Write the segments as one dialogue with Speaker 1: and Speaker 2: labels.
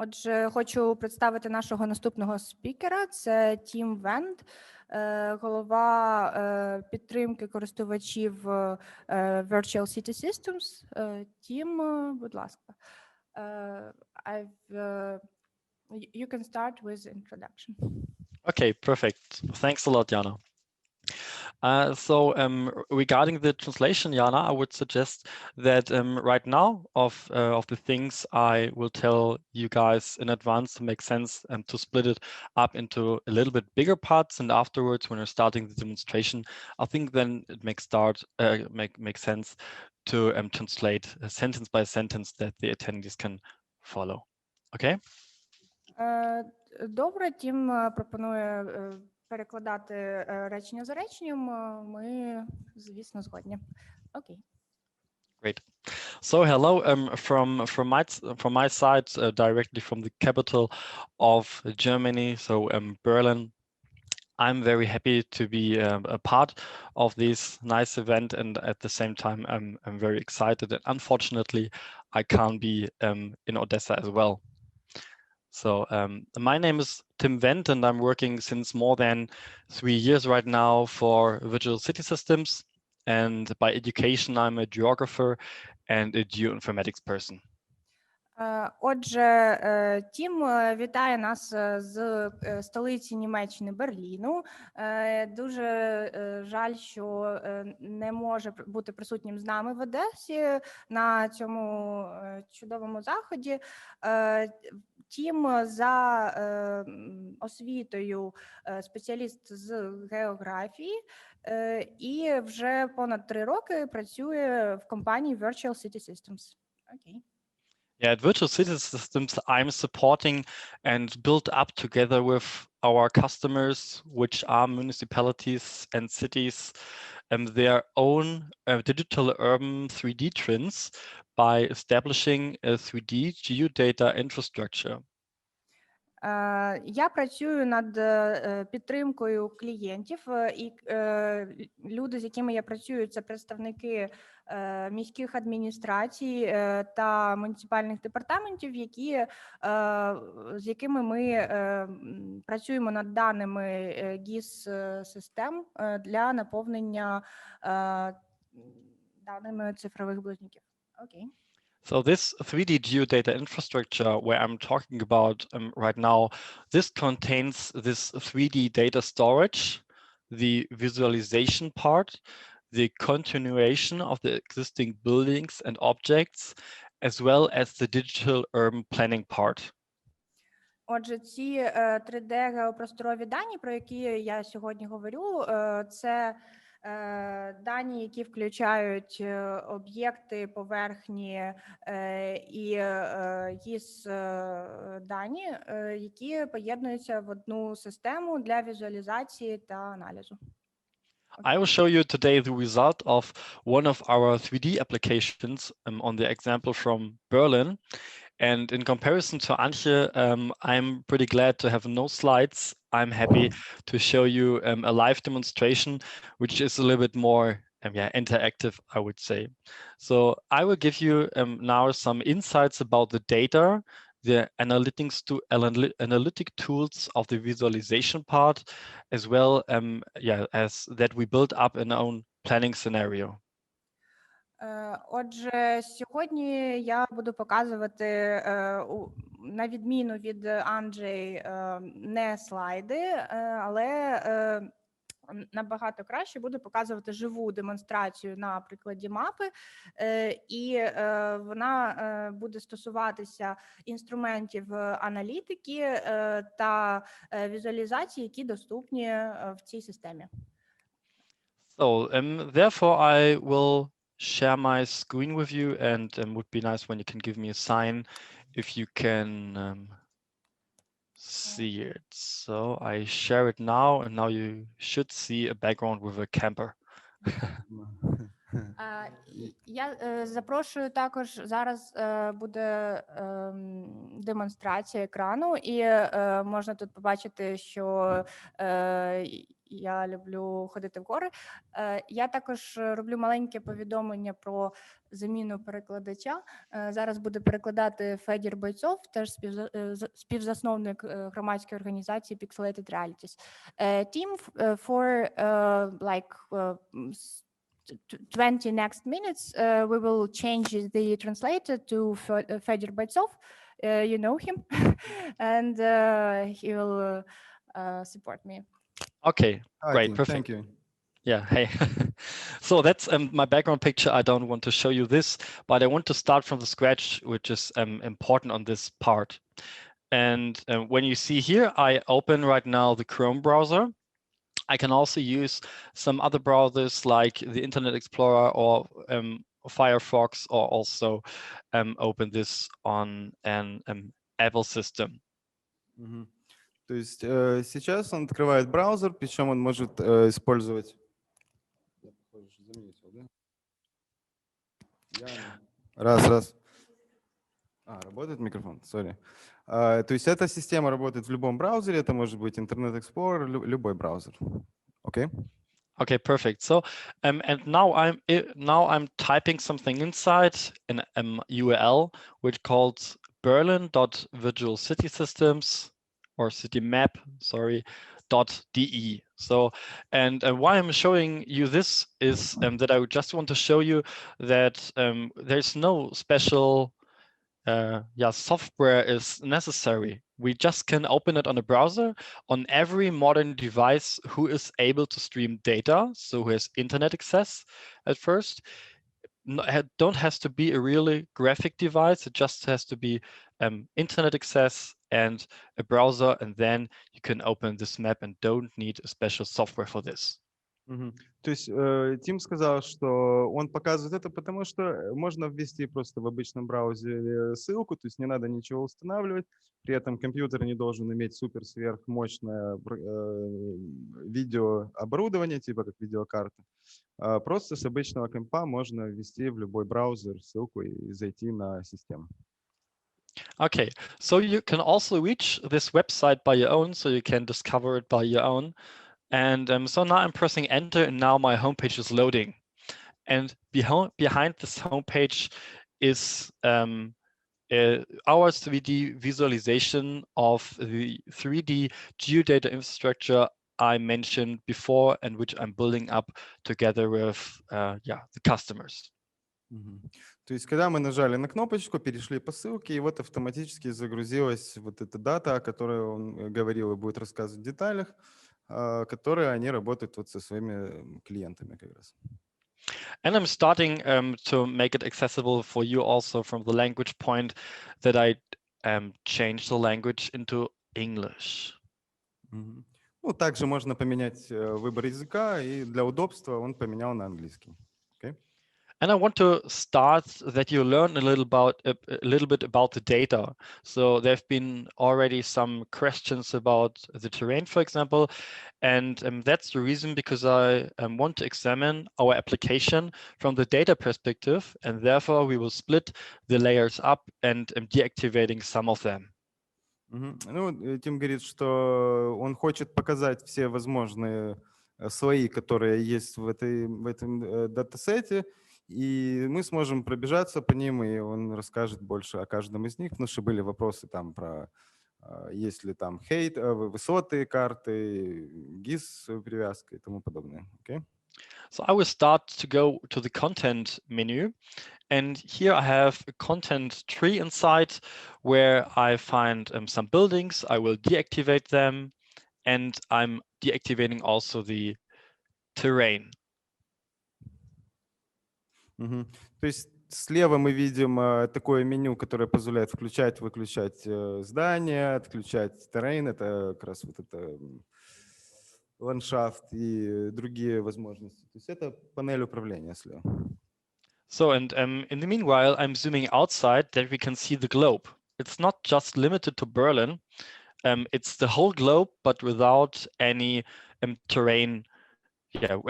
Speaker 1: Отже, хочу представити нашого наступного спікера. Це Тім Wendt, голова підтримки користувачів Virtual City Systems. Тім, будь ласка. You can start with introduction.
Speaker 2: Okay, perfect. Thanks a lot, Jana. Regarding the translation, Jana, I would suggest that right now of the things I will tell you guys in advance to make sense and to split it up into a little bit bigger parts, and afterwards, when we're starting the demonstration, I think then it make sense to translate sentence by sentence that the attendees can follow. Okay?
Speaker 1: Добре, Тім пропонує перекладати речення за реченням. Ми, звісно, згодні. Окей.
Speaker 2: Great. So hello from my side, directly from the capital of Germany, so Berlin. I'm very happy to be a part of this nice event, and at the same time, I'm very excited. And unfortunately, I can't be in Odessa as well. So my name is Tim Wendt, and I'm working since more than 3 years right now for Virtual City Systems. And by education, I'm a geographer and a geoinformatics person.
Speaker 1: Отже, Тім вітає нас з столиці Німеччини Берліну. Дуже жаль, що не може бути присутнім з нами в Одесі на цьому чудовому заході. Тім за освітою спеціаліст з географії і вже понад 3 роки працює в компанії Virtual City Systems. Окей.
Speaker 2: Yeah, at Virtual City Systems, I'm supporting and build up together with our customers, which are municipalities and cities, their own digital urban 3D twins by establishing a 3D geodata infrastructure.
Speaker 1: Я працюю над підтримкою клієнтів, і люди, з якими я працюю, це представники міських адміністрацій та муніципальних департаментів, з якими ми працюємо над даними GIS-систем для наповнення даними цифрових близнюків. Окей.
Speaker 2: So this 3D geodata infrastructure where I'm talking about right now, this contains this 3D data storage, the visualization part, the continuation of the existing buildings and objects, as well as the digital urban planning part.
Speaker 1: Отже, ці 3D-геопросторові дані, про які я сьогодні говорю, це дані, які включають об'єкти, поверхні і GIS-дані, які поєднуються в одну систему для візуалізації та аналізу.
Speaker 2: I will show you today the result of one of our 3D applications on the example from Berlin. And in comparison to Antje, I'm pretty glad to have no slides. I'm happy to show you a live demonstration, which is a little bit more interactive, I would say. So I will give you now some insights about the data, the analytic tools of the visualization part, as well as that we build up in our own planning scenario.
Speaker 1: Отже, сьогодні я буду показувати, на відміну від Анджей, не слайди, але набагато краще буду показувати живу демонстрацію на прикладі мапи, і вона буде стосуватися інструментів аналітики та візуалізації, які доступні в цій системі.
Speaker 2: So, therefore, I will share my screen with you, and would be nice when you can give me a sign if you can see it. So I share it now, and now you should see a background with a camper.
Speaker 1: Я запрошую також, зараз буде демонстрація екрану, і можна тут побачити, що я люблю ходити в гори. Я також роблю маленьке повідомлення про заміну перекладача. Зараз буде перекладати Федір Бойцов, теж співзасновник громадської організації Пікселейтід Реалітіз. Team for like 20 next minutes, we will change the translator to Fedor Бойцов. You know him, and he will support me.
Speaker 2: Okay, great, perfect.
Speaker 3: Thank you.
Speaker 2: Yeah, hey. So that's my background picture. I don't want to show you this, but I want to start from the scratch, which is important on this part. And when you see here, I open right now the Chrome browser. I can also use some other browsers like the Internet Explorer or Firefox, or also open this on an Apple system.
Speaker 3: То есть сейчас он открывает браузер, причем он может использовать... Раз. Работает микрофон? Сори. То есть эта система работает в любом браузере, это может быть Internet Explorer, любой браузер. Okay?
Speaker 2: Okay, perfect. So, and now I'm typing something inside an URL, which called berlin.visualcitysystems or citymap, sorry, .de. So, and why I'm showing you this is that I just want to show you that there's no special software is necessary. We just can open it on a browser on every modern device who is able to stream data, so who has internet access at first. Don't has to be a really graphic device, it just has to be internet access and a browser, and then you can open this map and don't need a special software for this.
Speaker 3: То есть Тим сказал, что он показывает это, потому что можно ввести просто в обычном браузере ссылку, то есть не надо ничего устанавливать, при этом компьютер не должен иметь супер-сверхмощное видеооборудование, типа как видеокарта. Просто с обычного компа можно ввести в любой браузер ссылку и зайти на систему.
Speaker 2: Okay, so you can also reach this website by your own, so you can discover it by your own. And so now I'm pressing enter, and now my homepage is loading. And behind this homepage is our 3D visualization of the 3D geodata infrastructure I mentioned before, and which I'm building up together with the customers.
Speaker 3: То есть, когда мы нажали на кнопочку, перешли по ссылке, и вот автоматически загрузилась вот эта дата, о которой он говорил и будет рассказывать в деталях, которые они работают вот со своими клиентами как раз.
Speaker 2: And I'm starting to make it accessible for you also from the language point that I change the language into English.
Speaker 3: Ну, также можно поменять выбор языка, и для удобства он поменял на английский. Okay?
Speaker 2: And I want to start that you learn a little bit about the data. So there've been already some questions about the terrain, for example, and that's the reason, because I want to examine our application from the data perspective, and therefore we will split the layers up and deactivating some of them.
Speaker 3: Ну, Тим говорит, что он хочет показать все возможные слои, которые есть в этом датасете, и мы сможем пробежаться по ним, и он расскажет больше о каждом из них, потому что были вопросы там про, есть ли там высоты карты, GIS привязка и тому подобное. Okay?
Speaker 2: So I will start to go to the content menu, and here I have a content tree inside where I find some buildings. I will deactivate them, and I'm deactivating also the terrain.
Speaker 3: То есть слева мы видим такое меню, которое позволяет включать, выключать здания, отключать террейн. Это как раз вот это ландшафт и другие возможности. То есть это панель управления слева.
Speaker 2: So, and in the meanwhile, I'm zooming outside that we can see the globe. It's not just limited to Berlin. It's the whole globe, but without any terrain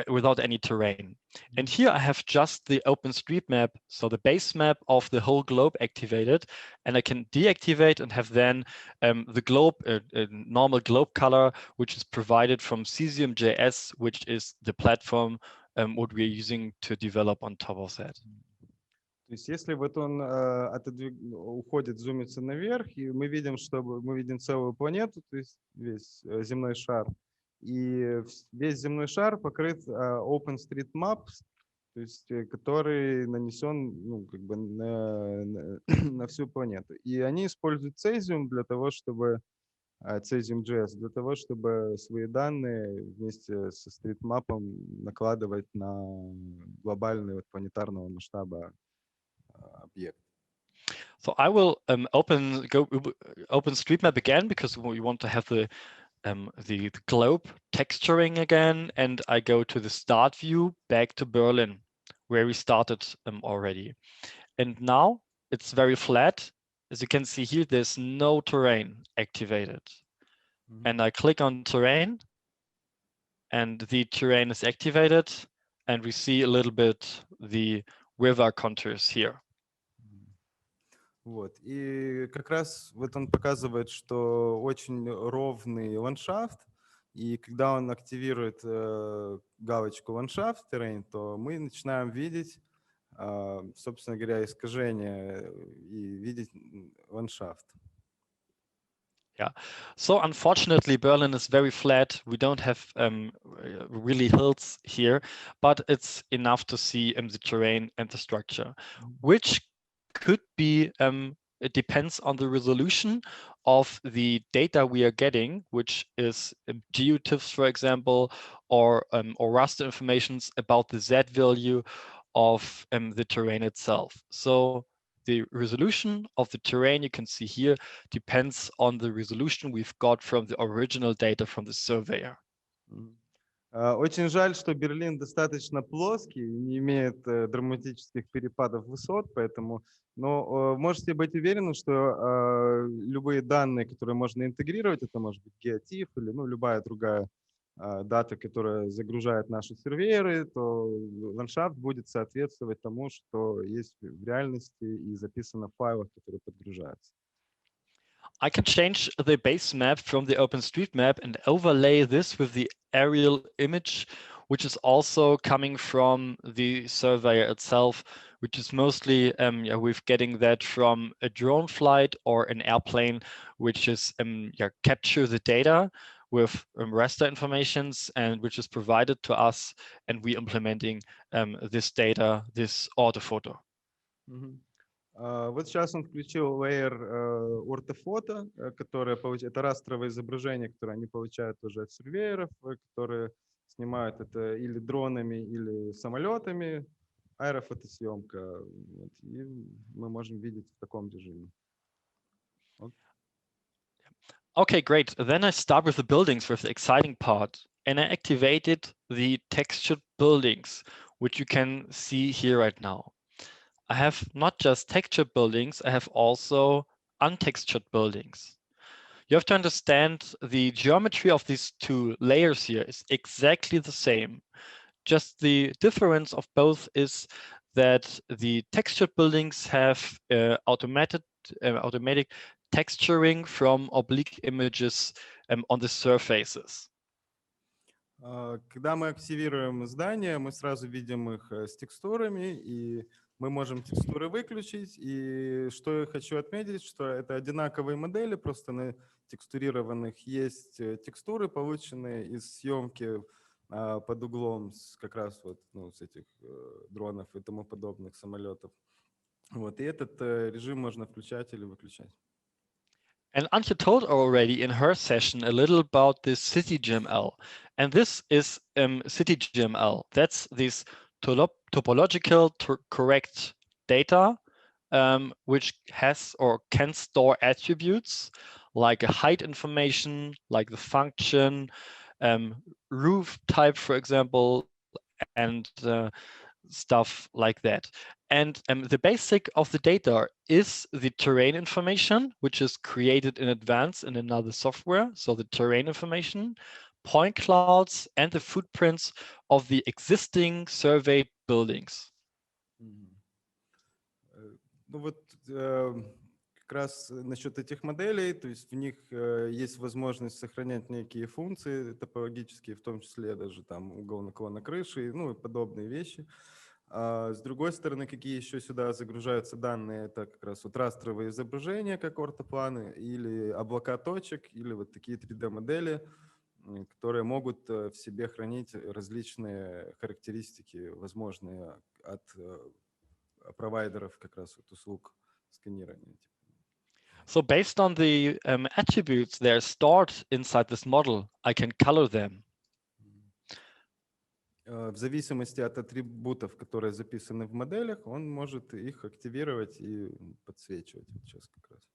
Speaker 2: without any terrain. And here I have just the OpenStreetMap, so the base map of the whole globe activated, and I can deactivate and have then the globe, a normal globe color, which is provided from Cesium JS, which is the platform what we're using to develop on top of that.
Speaker 3: То есть если вот он уходит, зумится наверх, и мы видим, что мы видим целую планету, то есть весь земной шар, и весь земной шар покрыт OpenStreetMap, то есть который нанесен, ну, как бы на всю планету. И они используют Cesium для того, чтобы Cesium JS для того, чтобы свои данные вместе со стритмапом накладывать на глобальный вот, планетарного масштаба объект.
Speaker 2: So I will open OpenStreetMap again because we want to have the globe texturing again, and I go to the start view back to Berlin, where we started already. And now it's very flat. As you can see here, there's no terrain activated. Mm-hmm. And I click on terrain, and the terrain is activated, and we see a little bit the river contours here.
Speaker 3: Вот. И как раз вот он показывает, что очень ровный ландшафт, и когда он активирует галочку ландшафт, террейн, то мы начинаем видеть, собственно говоря, искажения и видеть ландшафт.
Speaker 2: Yeah. So unfortunately, Berlin is very flat. We don't have really hills here, but it's enough to see the terrain and the structure, which could be, it depends on the resolution of the data we are getting, which is geotiffs, for example, or raster informations about the Z value of the terrain itself. So the resolution of the terrain you can see here depends on the resolution we've got from the original data from the surveyor.
Speaker 3: Очень жаль, что Берлин достаточно плоский, не имеет драматических перепадов высот, поэтому, но можете быть уверены, что любые данные, которые можно интегрировать, это может быть геотиф или любая другая дата, которая загружает наши серверы, то ландшафт будет соответствовать тому, что есть в реальности и записано в файлах, которые подгружаются.
Speaker 2: I can change the base map from the OpenStreetMap and overlay this with the aerial image, which is also coming from the surveyor itself, which is mostly we're getting that from a drone flight or an airplane, which is capture the data with raster informations and which is provided to us, and we implementing this data, this orthophoto.
Speaker 3: Mm-hmm. Вот сейчас он включил layer ортофото, которое это растровое изображение, которое они получают уже от серверов, которые снимают это или дронами, или самолетами. Аэрофотосъемка. И мы можем видеть в таком режиме.
Speaker 2: Okay, great. Then I start with the buildings, with the exciting part. And I activated the textured buildings, which you can see here right now. I have not just textured buildings, I have also untextured buildings. You have to understand the geometry of these two layers here is exactly the same. Just the difference of both is that the textured buildings have automatic texturing from oblique images on the surfaces.
Speaker 3: Когда мы активируем здания, мы сразу видим их с текстурами, и мы можем текстуры выключить. И что я хочу отметить, что это одинаковые модели, просто на текстурированных есть текстуры, полученные из съемки под углом как раз вот, с этих дронов и тому подобных самолетов. Вот, и этот режим можно включать или выключать.
Speaker 2: And Antje told already in her session a little about this CityGML. And this is CityGML. That's this topological correct data, which has or can store attributes like a height information, like the function, roof type, for example, and stuff like that. And the basic of the data is the terrain information, which is created in advance in another software. So the terrain information, point clouds and the footprints of the existing surveyed buildings.
Speaker 3: Ну вот как раз насчет этих моделей, то есть в них есть возможность сохранять некие функции топологические, в том числе даже там угол наклона крыши, ну и подобные вещи. А с другой стороны, какие еще сюда загружаются данные, это как раз вот растровые изображения, как ортопланы, или облака точек, или вот такие 3D-модели, которые могут в себе хранить различные характеристики, возможные от провайдеров как раз вот услуг сканирования.
Speaker 2: So based on the attributes that are stored inside this model, I can color them.
Speaker 3: В зависимости от атрибутов, которые записаны в моделях, он может их активировать и подсвечивать. Вот сейчас как раз.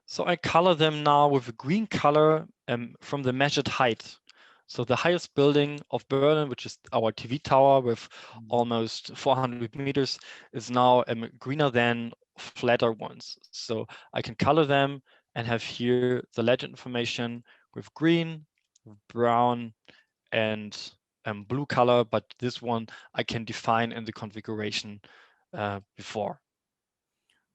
Speaker 2: So I color them now with a green color from the measured height. So the highest building of Berlin, which is our TV tower with almost 400 meters, is now greener than flatter ones. So I can color them and have here the legend information with green, brown, and blue color, but this one I can define in the configuration before.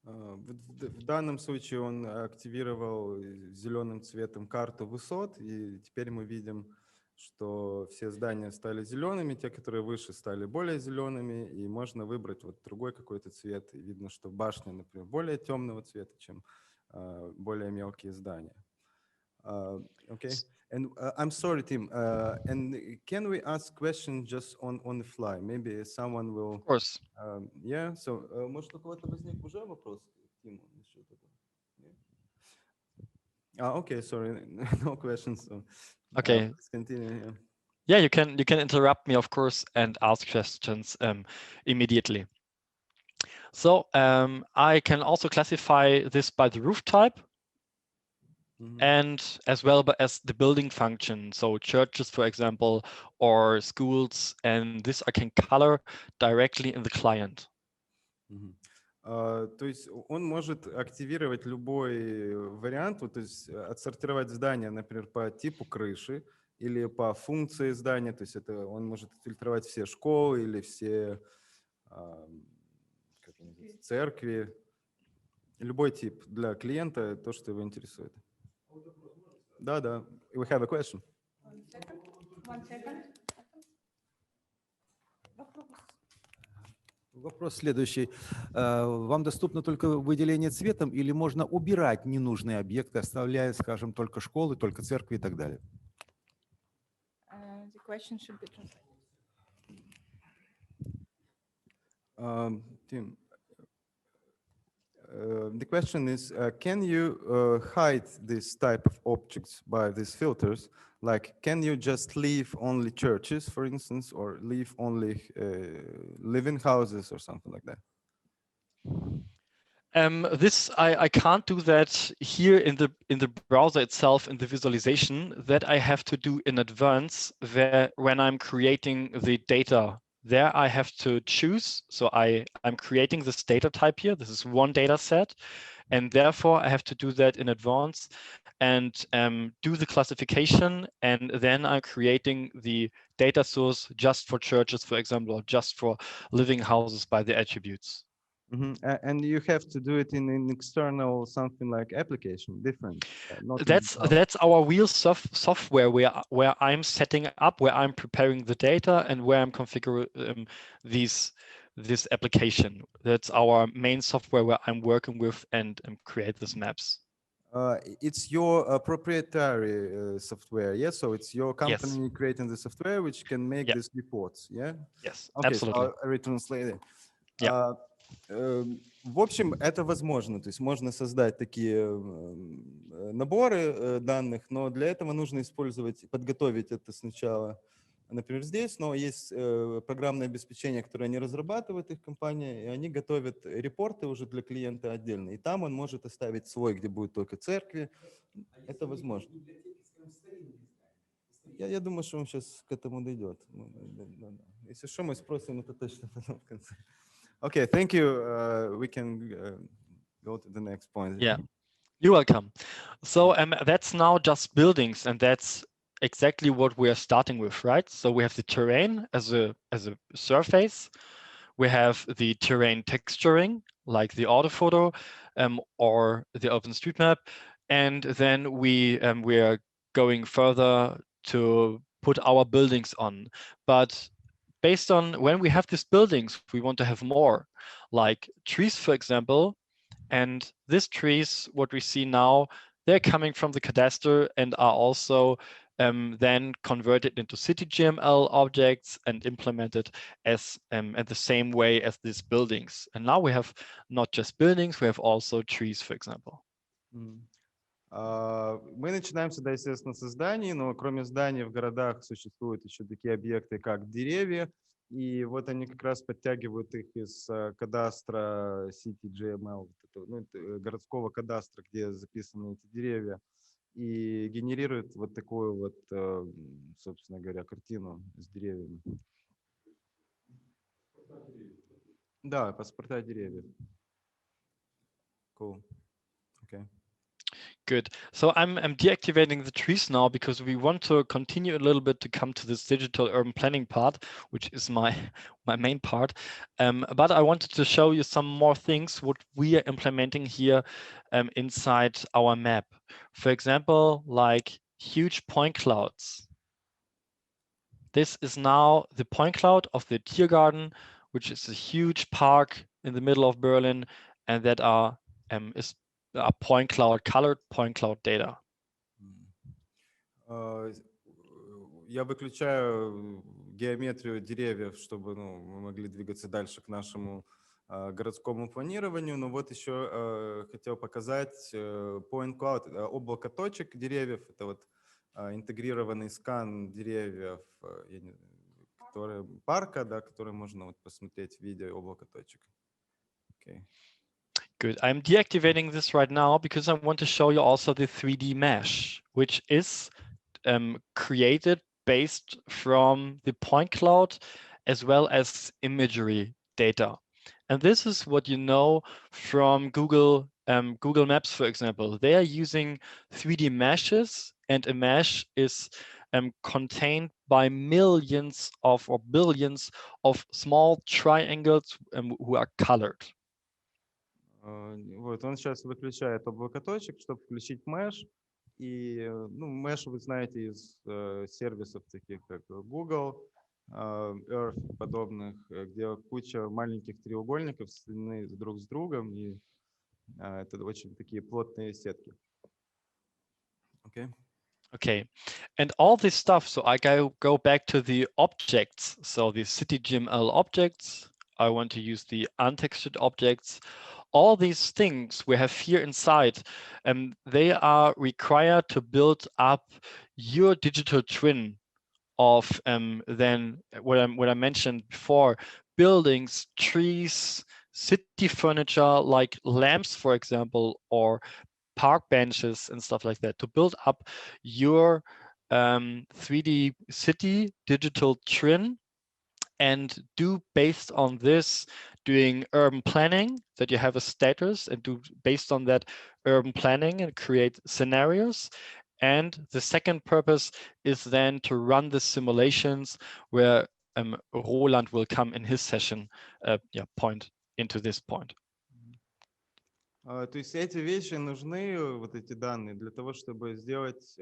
Speaker 3: В данном случае он активировал зеленым цветом карту высот, и теперь мы видим, что все здания стали зелеными, те, которые выше, стали более зелеными, и можно выбрать вот другой какой-то цвет. И видно, что башня, например, более темного цвета, чем более мелкие здания. Okay. And I'm sorry, Tim. And can we ask questions just on the fly? Maybe someone will.
Speaker 2: Of course.
Speaker 3: Yeah. So, может, у кого-то возник уже вопрос к Тиму насчет этого? Okay. Sorry, no questions. So,
Speaker 2: okay.
Speaker 3: Let's continue.
Speaker 2: Yeah, you can interrupt me, of course, and ask questions immediately. So I can also classify this by the roof type. And as well as the building function, so churches, for example, or schools, and this I can color directly in the client.
Speaker 3: То есть он может активировать любой вариант, то есть отсортировать здание, например, по типу крыши или по функции здания, то есть это он может фильтровать все школы или все церкви, любой тип для клиента, то, что его интересует. Да. We have a question.
Speaker 1: 1 second.
Speaker 4: Вопрос следующий. Вам доступно только выделение цветом или можно убирать ненужные объекты, оставляя, скажем, только школы, только церкви и так далее?
Speaker 1: The question should be translated.
Speaker 3: Tim, the question is, can you hide this type of objects by these filters? Like, can you just leave only churches, for instance, or leave only living houses or something like that?
Speaker 2: This I can't do that here in the browser itself in the visualization. That I have to do in advance when I'm creating the data. There I have to choose. So I'm creating this data type here. This is one data set. And therefore I have to do that in advance and do the classification. And then I'm creating the data source just for churches, for example, or just for living houses by the attributes.
Speaker 3: And you have to do it in an external something like application, different.
Speaker 2: That's our real software where I'm setting up, where I'm preparing the data, and where I'm configuring this application. That's our main software where I'm working with and create these maps.
Speaker 3: It's your proprietary software, yes? So it's your company
Speaker 2: Yes.
Speaker 3: creating the software which can make these reports, yeah?
Speaker 2: Yes,
Speaker 3: Okay,
Speaker 2: absolutely.
Speaker 3: So I retranslate it.
Speaker 2: Yeah.
Speaker 3: В общем, это возможно, то есть можно создать такие наборы данных, но для этого нужно подготовить это сначала, например, здесь, но есть программное обеспечение, которое они разрабатывают, их компания, и они готовят репорты уже для клиента отдельно, и там он может оставить свой, где будет только церкви, это возможно. Я думаю, что он сейчас к этому дойдет. Если что, мы спросим это точно потом в конце. Okay, thank you. We can go to the next point.
Speaker 2: Yeah, you're welcome. So that's now just buildings, and that's exactly what we are starting with, right? So we have the terrain as a surface. We have the terrain texturing, like the orthophoto or the OpenStreetMap, and then we are going further to put our buildings on. But based on when we have these buildings, we want to have more, like trees, for example. And these trees, what we see now, they're coming from the cadastre and are also then converted into city GML objects and implemented as at the same way as these buildings. And now we have not just buildings, we have also trees, for example.
Speaker 3: Мы начинаем всегда, естественно, со зданий, но кроме зданий в городах существуют еще такие объекты, как деревья, и вот они как раз подтягивают их из кадастра City GML, городского кадастра, где записаны эти деревья, и генерируют вот такую вот, собственно говоря, картину с деревьями. Да, паспорта деревьев. Cool. Okay.
Speaker 2: Good. So I'm deactivating the trees now because we want to continue a little bit to come to this digital urban planning part, which is my main part. But I wanted to show you some more things what we are implementing here inside our map. For example, like huge point clouds. This is now the point cloud of the Tiergarten, which is a huge park in the middle of Berlin, and that is point cloud, colored point cloud data.
Speaker 3: Я выключаю геометрию деревьев, чтобы мы могли двигаться дальше к нашему городскому планированию. Но вот еще хотел показать point cloud, облако точек деревьев. Это вот интегрированный скан деревьев парка, да, который можно вот посмотреть в виде облака точек. Okay.
Speaker 2: Good. I'm deactivating this right now because I want to show you also the 3D mesh, which is created based from the point cloud as well as imagery data. And this is what you know from Google Maps, for example. They are using 3D meshes, and a mesh is contained by millions of or billions of small triangles who are colored.
Speaker 3: Вот он сейчас выключает облако точек, чтобы включить mesh. И mesh вы знаете из сервисов таких как Google, Earth подобных, где куча маленьких треугольников соединены друг с другом, и это очень такие плотные сетки. Okay.
Speaker 2: Okay, and all this stuff, so I go back to the objects, so the city GML objects, I want to use the untextured objects. All these things we have here inside, they are required to build up your digital twin of then what I mentioned before, buildings, trees, city furniture like lamps, for example, or park benches and stuff like that, to build up your 3D city digital twin, and do based on this doing urban planning, that you have a status, and do based on that urban planning and create scenarios. And the second purpose is then to run the simulations where Roland will come in his session point into this point.
Speaker 3: То есть эти вещи нужны, вот эти данные, для того, чтобы сделать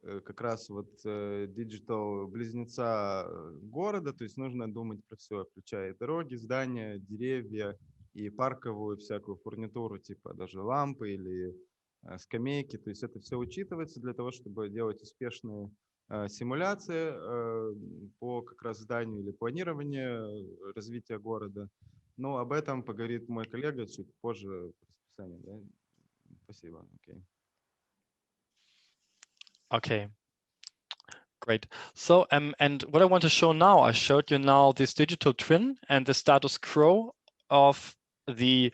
Speaker 3: как раз вот диджитал близнеца города. То есть нужно думать про все, включая дороги, здания, деревья и парковую всякую фурнитуру, типа даже лампы или скамейки. То есть это все учитывается для того, чтобы делать успешные симуляции по как раз зданию или планированию развития города. Но об этом поговорит мой коллега чуть позже в расписании. Да? Спасибо. Okay.
Speaker 2: Okay, great. So, and what I want to show now, I showed you now this digital twin and the status quo of the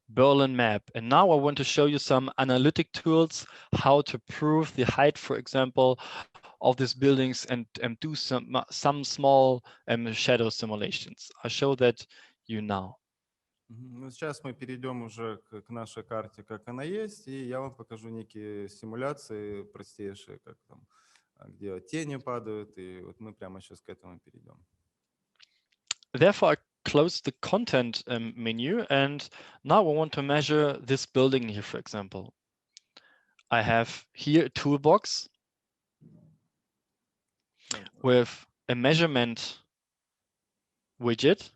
Speaker 2: Berlin map. And now I want to show you some analytic tools, how to prove the height, for example, of these buildings, and do some small shadow simulations. I'll show that you now.
Speaker 3: Ну, сейчас мы перейдем уже к нашей карте, как она есть, и я вам покажу некие симуляции простейшие, как там где тени падают, и вот мы прямо сейчас к этому перейдем.
Speaker 2: Therefore, I close the content menu, and now I want to measure this building here, for example. I have here a toolbox with a measurement widget.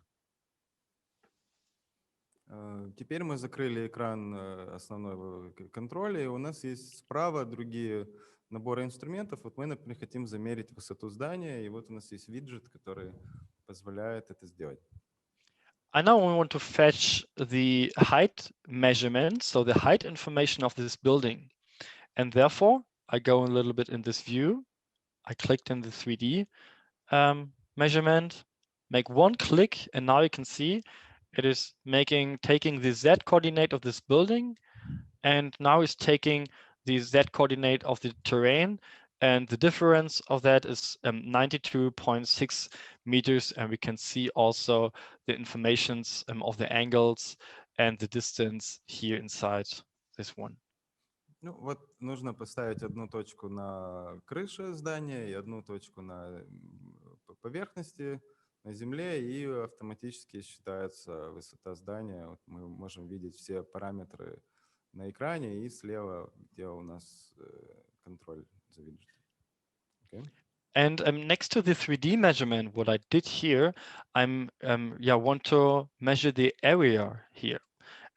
Speaker 3: Теперь мы закрыли экран основного контроля, и у нас есть справа другие наборы инструментов. Вот мы, например, хотим замерить высоту здания, и вот у нас есть виджет, который позволяет это сделать.
Speaker 2: I now want to fetch the height measurement, so the height information of this building. And therefore, I go a little bit in this view. I clicked in the 3D measurement, make one click, and now you can see it is taking the Z coordinate of this building, and now it's taking the Z coordinate of the terrain, and the difference of that is 92.6 meters, and we can see also the informations of the angles and the distance here inside this one.
Speaker 3: Ну вот нужно поставить одну точку на крыше здания и одну точку на поверхности, на земле, и автоматически считается высота здания. Вот мы можем видеть все параметры на экране и слева, где у нас контроль за виджетом. Okay.
Speaker 2: And next to the 3D measurement, what I did here, want to measure the area here.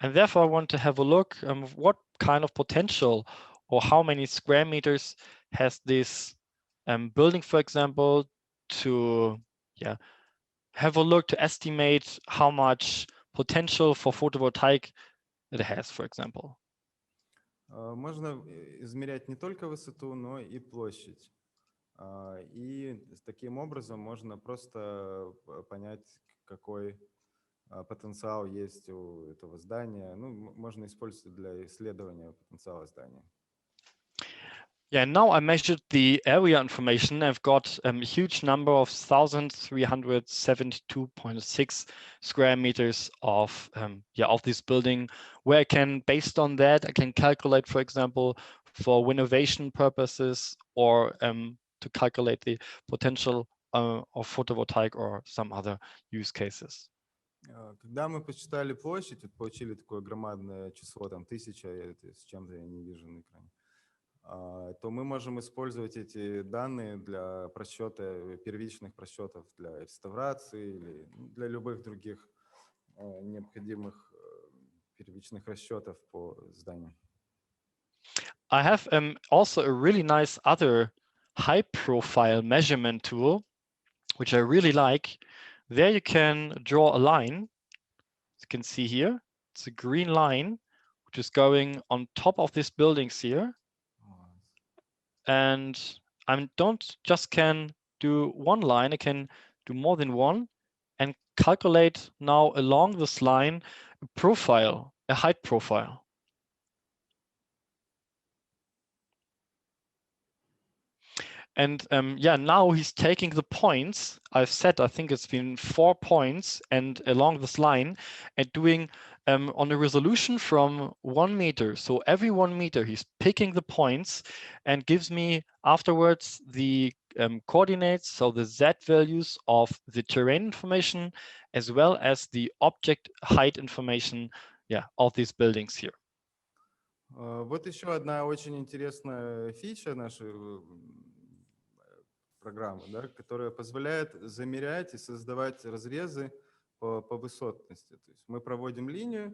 Speaker 2: And therefore, I want to have a look what kind of potential or how many square meters has this building, for example, to have a look to estimate how much potential for photovoltaic it has, for example.
Speaker 3: Можно измерять не только высоту, но и площадь. И таким образом можно просто понять, какой потенциал есть у этого здания. Ну, можно использовать для исследования потенциала здания.
Speaker 2: Yeah, now I measured the area information. I've got a huge number of 1,372.6 square meters of this building, where I can, based on that, I can calculate, for example, for renovation purposes or to calculate the potential of photovoltaic or some other use cases.
Speaker 3: Когда мы посчитали площадь, получили такое громадное число, там 1000, с чем-то я не вижу на экране, то мы можем использовать эти данные для просчета, первичных просчетов для реставрации или для любых других необходимых первичных расчетов по зданию.
Speaker 2: I have also a really nice other high-profile measurement tool, which I really like. There you can draw a line. You can see here, it's a green line, which is going on top of these buildings here. And I don't just can do one line, I can do more than one and calculate now along this line a profile, a height profile. And now he's taking the points I've set, I think it's been 4 points and along this line and doing on a resolution from 1 meter. So every 1 meter he's picking the points and gives me afterwards the coordinates, so the Z values of the terrain information, as well as the object height information of these buildings here.
Speaker 3: Вот еще одна очень интересная фича нашей программы, да, которая позволяет замерять и создавать разрезы по высотности. То есть мы проводим линию,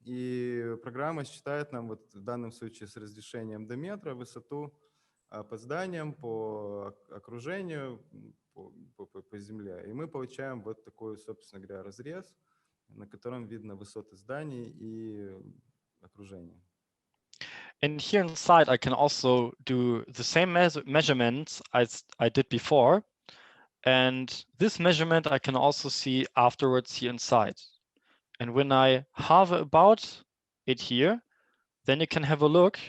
Speaker 3: и программа считает нам вот в данном случае с разрешением до метра высоту по зданиям, по окружению, по земле. И мы получаем вот такой, собственно говоря, разрез, на котором видно высоты зданий и окружения.
Speaker 2: And here inside, I can also do the same measurements as I did before. And this measurement I can also see afterwards here inside. And when I hover about it here, then you can have a look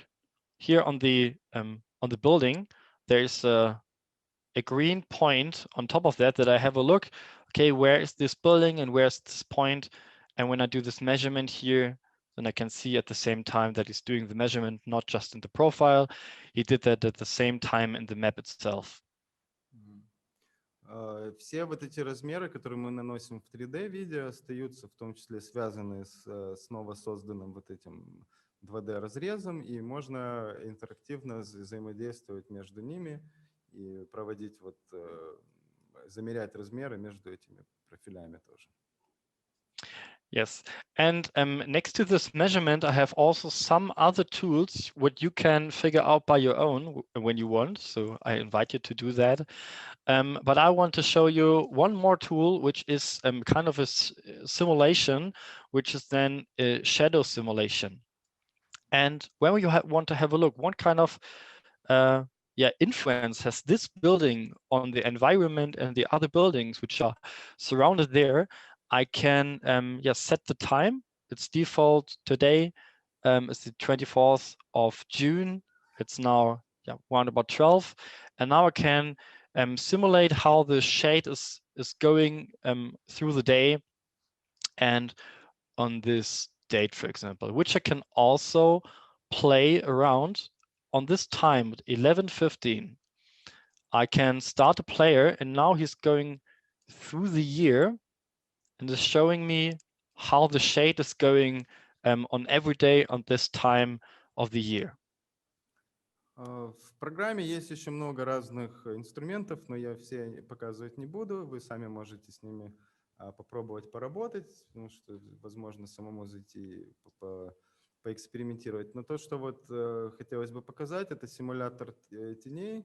Speaker 2: here on the building. There's a green point on top of that I have a look. Okay, where is this building and where's this point? And when I do this measurement here, then I can see at the same time that he's doing the measurement, not just in the profile. He did that at the same time in the map itself.
Speaker 3: Все вот эти размеры, которые мы наносим в 3D-виде, остаются в том числе связаны с новосозданным вот этим 2D-разрезом, и можно интерактивно взаимодействовать между ними и проводить вот, замерять размеры между этими профилями тоже.
Speaker 2: Yes, and next to this measurement, I have also some other tools what you can figure out by your own when you want. So I invite you to do that. But I want to show you one more tool, which is kind of a simulation, which is then a shadow simulation. And when you want to have a look, what kind of influence has this building on the environment and the other buildings which are surrounded there, I can set the time. Its default today is the 24th of June. It's now around about 12. And now I can simulate how the shade is going through the day and on this date, for example, which I can also play around on this time at 11:15. I can start a player, and now he's going through the year and is showing me how the shade is going on every day on this time of the year.
Speaker 3: В программе есть еще много разных инструментов, но я все показывать не буду. Вы сами можете с ними попробовать поработать, потому что, возможно, самому зайти поэкспериментировать. Но то, что вот хотелось бы показать, это симулятор теней.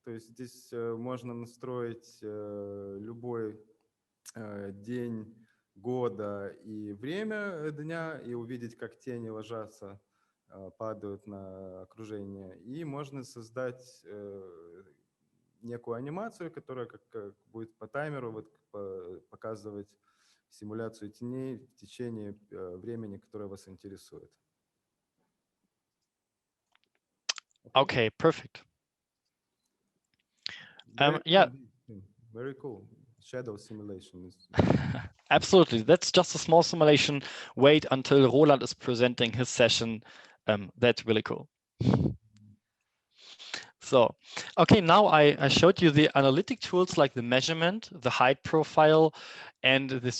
Speaker 3: То есть здесь можно настроить любой день года и время дня и увидеть, как тени ложатся, падают на окружение. И можно создать некую анимацию, которая как будет по таймеру вот, показывать симуляцию теней в течение времени, которое вас интересует.
Speaker 2: Okay, perfect.
Speaker 3: Very cool. Shadow simulation is
Speaker 2: Absolutely. That's just a small simulation. Wait until Roland is presenting his session. That's really cool. So, okay, now I showed you the analytic tools like the measurement, the height profile, and the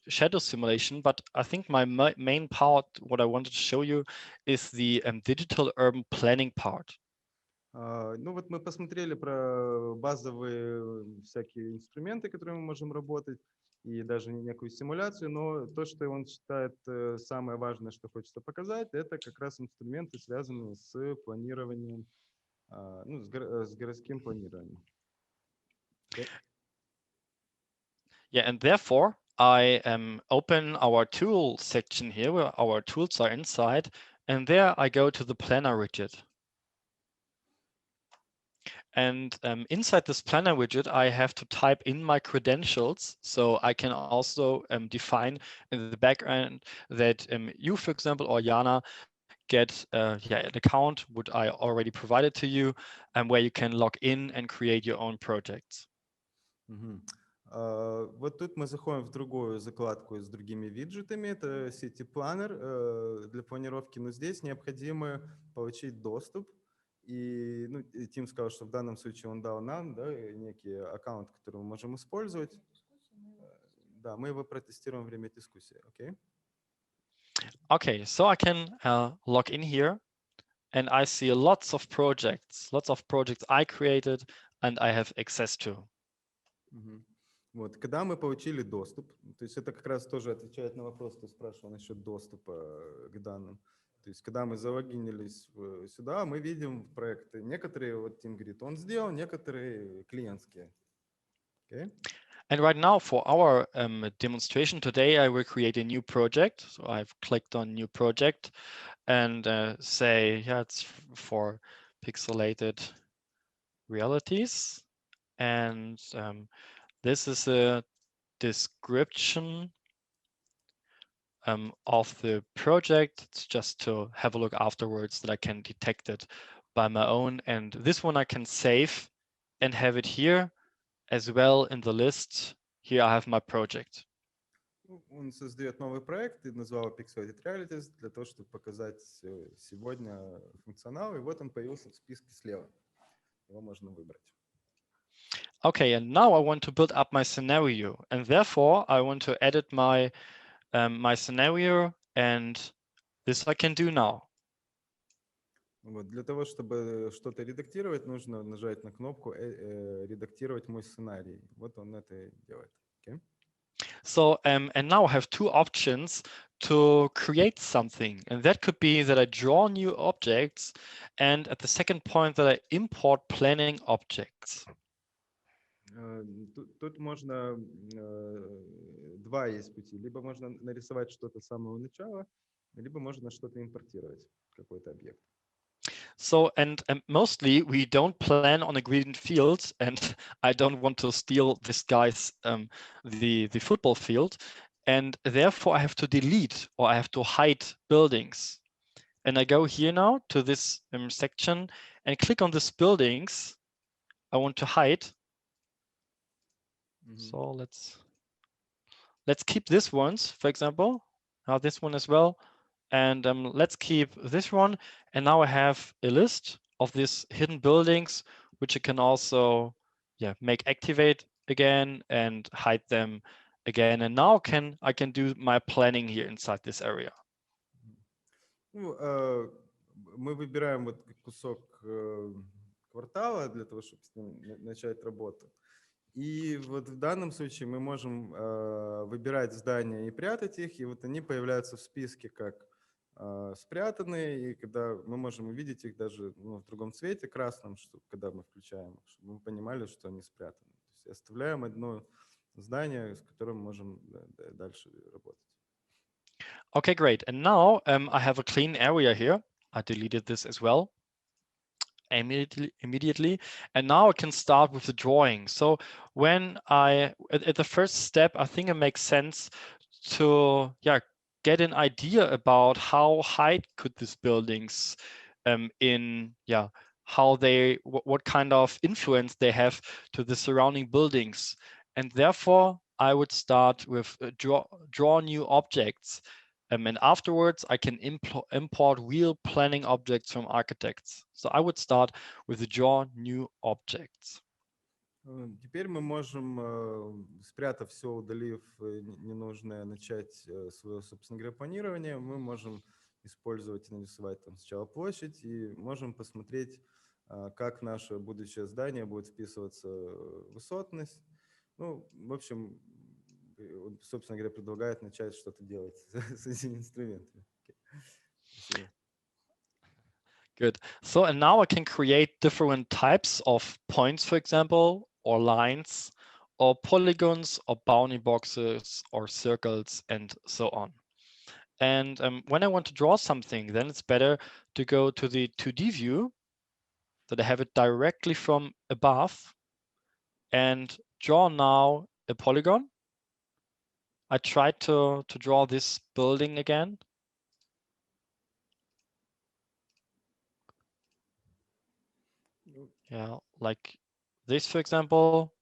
Speaker 2: shadow simulation. But I think my main part, what I wanted to show you, is the digital urban planning part.
Speaker 3: Ну вот мы посмотрели про базовые всякие инструменты, которыми мы можем работать, и даже некую симуляцию, но то, что он считает самое важное, что хочется показать, это как раз инструменты, связанные с планированием, ну, с городским планированием.
Speaker 2: Yeah, and therefore I open our tool section here where our tools are inside, and there I go to the planner widget. And inside this planner widget, I have to type in my credentials. So I can also define in the background that you, for example, or Jana, get an account, what I already provided to you, and where you can log in and create your own projects.
Speaker 3: Вот тут мы заходим в другую закладку с другими виджетами. Это City Planner для планировки. Но здесь необходимо получить доступ. И ну, Тим сказал, что в данном случае он дал нам некий аккаунт, который мы можем использовать. Да, мы его протестируем во время дискуссии. Okay?
Speaker 2: Okay, so I can log in here and I see lots of projects I created and I have access to.
Speaker 3: Вот, когда мы получили доступ, то есть это как раз тоже отвечает на вопрос, кто спрашивал насчет доступа к данным. То есть, когда мы залогинились сюда, мы видим проекты. Некоторые, вот Тим говорит, он сделал, некоторые клиентские. Okay?
Speaker 2: And right now for our demonstration today, I will create a new project. So I've clicked on new project and say, it's for Pixelated Realities. And this is a description of the project. It's just to have a look afterwards that I can detect it by my own. And this one I can save and have it here as well in the list. Here I have my project.
Speaker 3: Он создает новый проект и назвал его Пикселейтід Реалітіз для того, чтобы показать сегодня функционал. И вот он появился в списке слева. Его можно выбрать.
Speaker 2: Okay, and now I want to build up my scenario, and therefore I want to edit my my scenario, and this I can do now.
Speaker 3: Вот. Для того, чтобы что-то редактировать, нужно нажать на кнопку «Редактировать мой сценарий». Вот он это и делает. Okay?
Speaker 2: So, and now I have two options to create something, and that could be that I draw new objects, and at the second point that I import planning objects.
Speaker 3: Тут можно, два есть пути. Либо можно нарисовать что-то с самого начала, либо можно что-то импортировать, какой-то объект.
Speaker 2: So, and mostly we don't plan on a green field, and I don't want to steal this guy's the football field, and therefore I have to delete or I have to hide buildings. And I go here now to this section and click on this buildings I want to hide. So let's keep this ones, for example, this one as well. And let's keep this one. And now I have a list of these hidden buildings, which I can also make activate again and hide them again. And now I can do my planning here inside this area.
Speaker 3: Ну, мы выбираем вот кусок квартала для того, чтобы с ним начать работу. И вот в данном случае мы можем выбирать здания и прятать их, и вот они появляются в списке как спрятанные, и когда мы можем увидеть их даже в другом цвете, красном, когда мы включаем, чтобы мы понимали, что они спрятаны. То есть оставляем одно здание, с которым мы можем дальше работать.
Speaker 2: Okay, great. And now I have a clean area here. I deleted this as well immediately. And now I can start with the drawing. So when at the first step, I think it makes sense to get an idea about how high could these buildings what kind of influence they have to the surrounding buildings. And therefore I would start with draw new objects. And afterwards I can import real planning objects from architects. So I would start with the draw new objects.
Speaker 3: Теперь мы можем, спрятав все, удалив ненужное, начать свое, собственно говоря, планирование. Мы можем использовать и нарисовать там сначала площадь, и можем посмотреть, как наше будущее здание будет вписываться в высотность. Ну, в общем, он, собственно говоря, предлагает начать что-то делать с этими инструментами. Okay.
Speaker 2: Good. So, and now I can create different types of points, for example, or lines, or polygons, or bounding boxes, or circles, and so on. And when I want to draw something, then it's better to go to the 2D view, that I have it directly from above, and draw now a polygon. I tried to draw this building again. Yeah, like this, for example,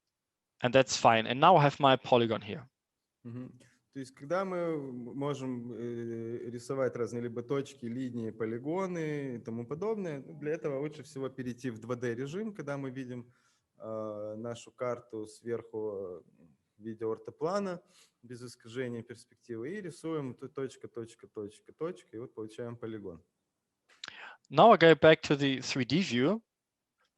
Speaker 2: and that's fine. And now I have my polygon here.
Speaker 3: То есть, когда мы можем рисовать разные либо точки, линии, полигоны и тому подобное, для этого лучше всего перейти в 2D режим, когда мы видим нашу карту сверху в виде ортоплана без искажения перспективы, и рисуем точка, точка, точка, точка, и вот получаем полигон.
Speaker 2: Now I go back to the 3D view,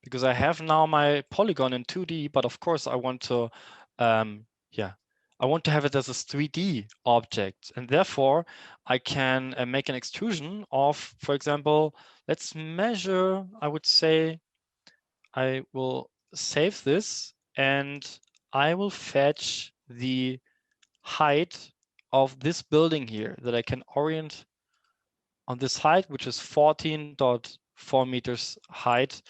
Speaker 2: because I have now my polygon in 2D, but of course I want to, I want to have it as a 3D object, and therefore I can make an extrusion of, for example, let's measure, I would say, I will save this and I will fetch the height of this building here that I can orient on this height, which is 14.4 meters height.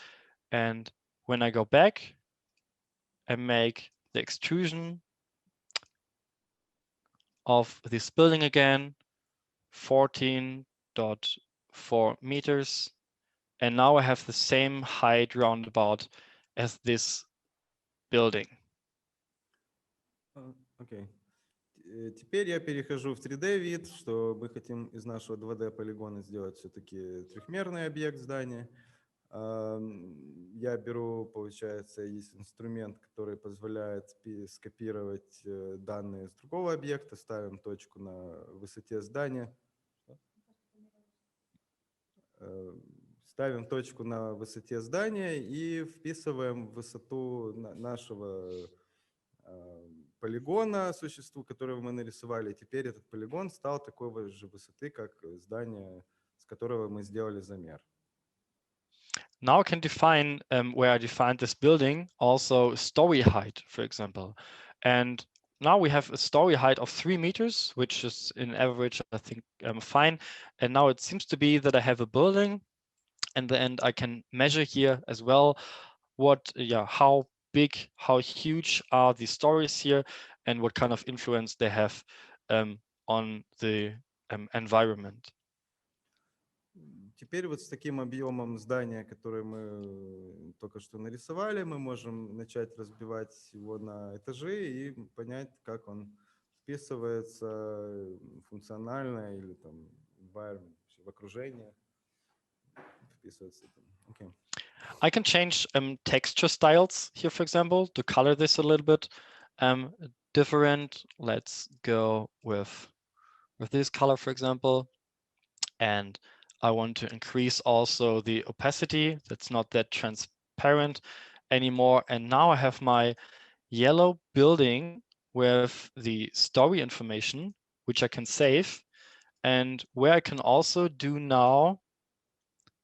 Speaker 2: And when I go back and make the extrusion of this building again, 14.4 meters. And now I have the same height roundabout as this building.
Speaker 3: Okay. Теперь я перехожу в 3D вид, что мы хотим из нашего 2D полигона сделать все-таки трехмерный объект здания. Я беру, получается, есть инструмент, который позволяет скопировать данные с другого объекта, ставим точку на высоте здания. Ставим точку на высоте здания и вписываем высоту нашего полигона, существу, которого мы нарисовали. И теперь этот полигон стал такой же высоты, как здание, с которого мы сделали замер.
Speaker 2: Now I can define where I defined this building also story height, for example. And now we have a story height of 3 meters, which is in average, I think, fine. And now it seems to be that I have a building, and then I can measure here as well how big, how huge are the stories here, and what kind of influence they have on the environment.
Speaker 3: Теперь вот с таким объемом здания, которое мы только что нарисовали, мы можем начать разбивать его на этажи и понять, как он вписывается функционально или там в окружение. Вписывается. Okay.
Speaker 2: I can change texture styles here, for example, to color this a little bit different. Let's go with this color, for example. And I want to increase also the opacity. That's not that transparent anymore. And now I have my yellow building with the story information, which I can save, and where I can also do now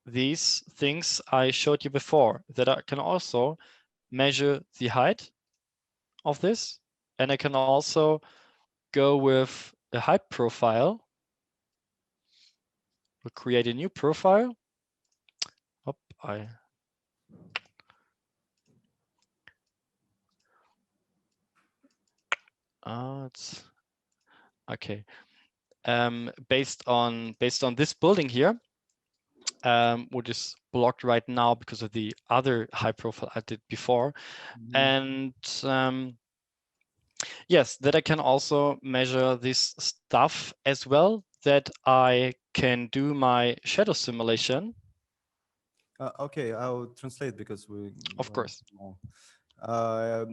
Speaker 2: these things I showed you before, that I can also measure the height of this, and I can also go with a height profile. We'll create a new profile. It's okay. Based on this building here, which is blocked right now because of the other high profile I did before. And yes, that I can also measure this stuff as well, that I can do my shadow simulation.
Speaker 3: Okay, I'll translate because we...
Speaker 2: Of course.
Speaker 3: То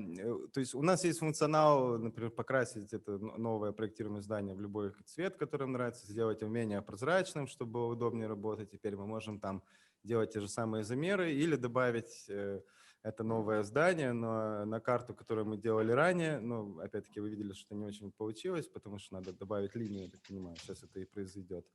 Speaker 3: есть у нас есть функционал, например, покрасить это новое проектируемое здание в любой цвет, который нам нравится, сделать его менее прозрачным, чтобы было удобнее работать. Теперь мы можем там делать те же самые замеры или добавить это новое здание на карту, которую мы делали ранее. Но опять-таки вы видели, что не очень получилось, потому что надо добавить линию, я так понимаю, сейчас это и произойдет.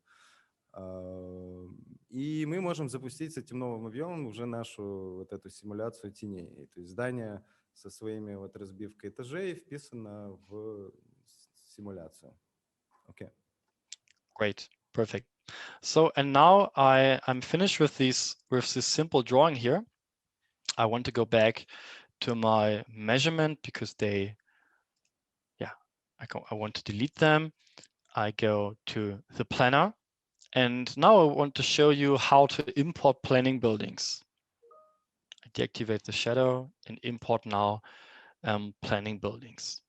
Speaker 3: И мы можем запустить с этим новым объемом уже нашу вот эту симуляцию теней. То есть здание со своими вот разбивкой этажей вписано в симуляцию. Okay.
Speaker 2: Great, perfect. So, and now I'm finished with this simple drawing here. I want to go back to my measurement because I want to delete them. I go to the planner. And now I want to show you how to import planning buildings. I deactivate the shadow and import now planning buildings.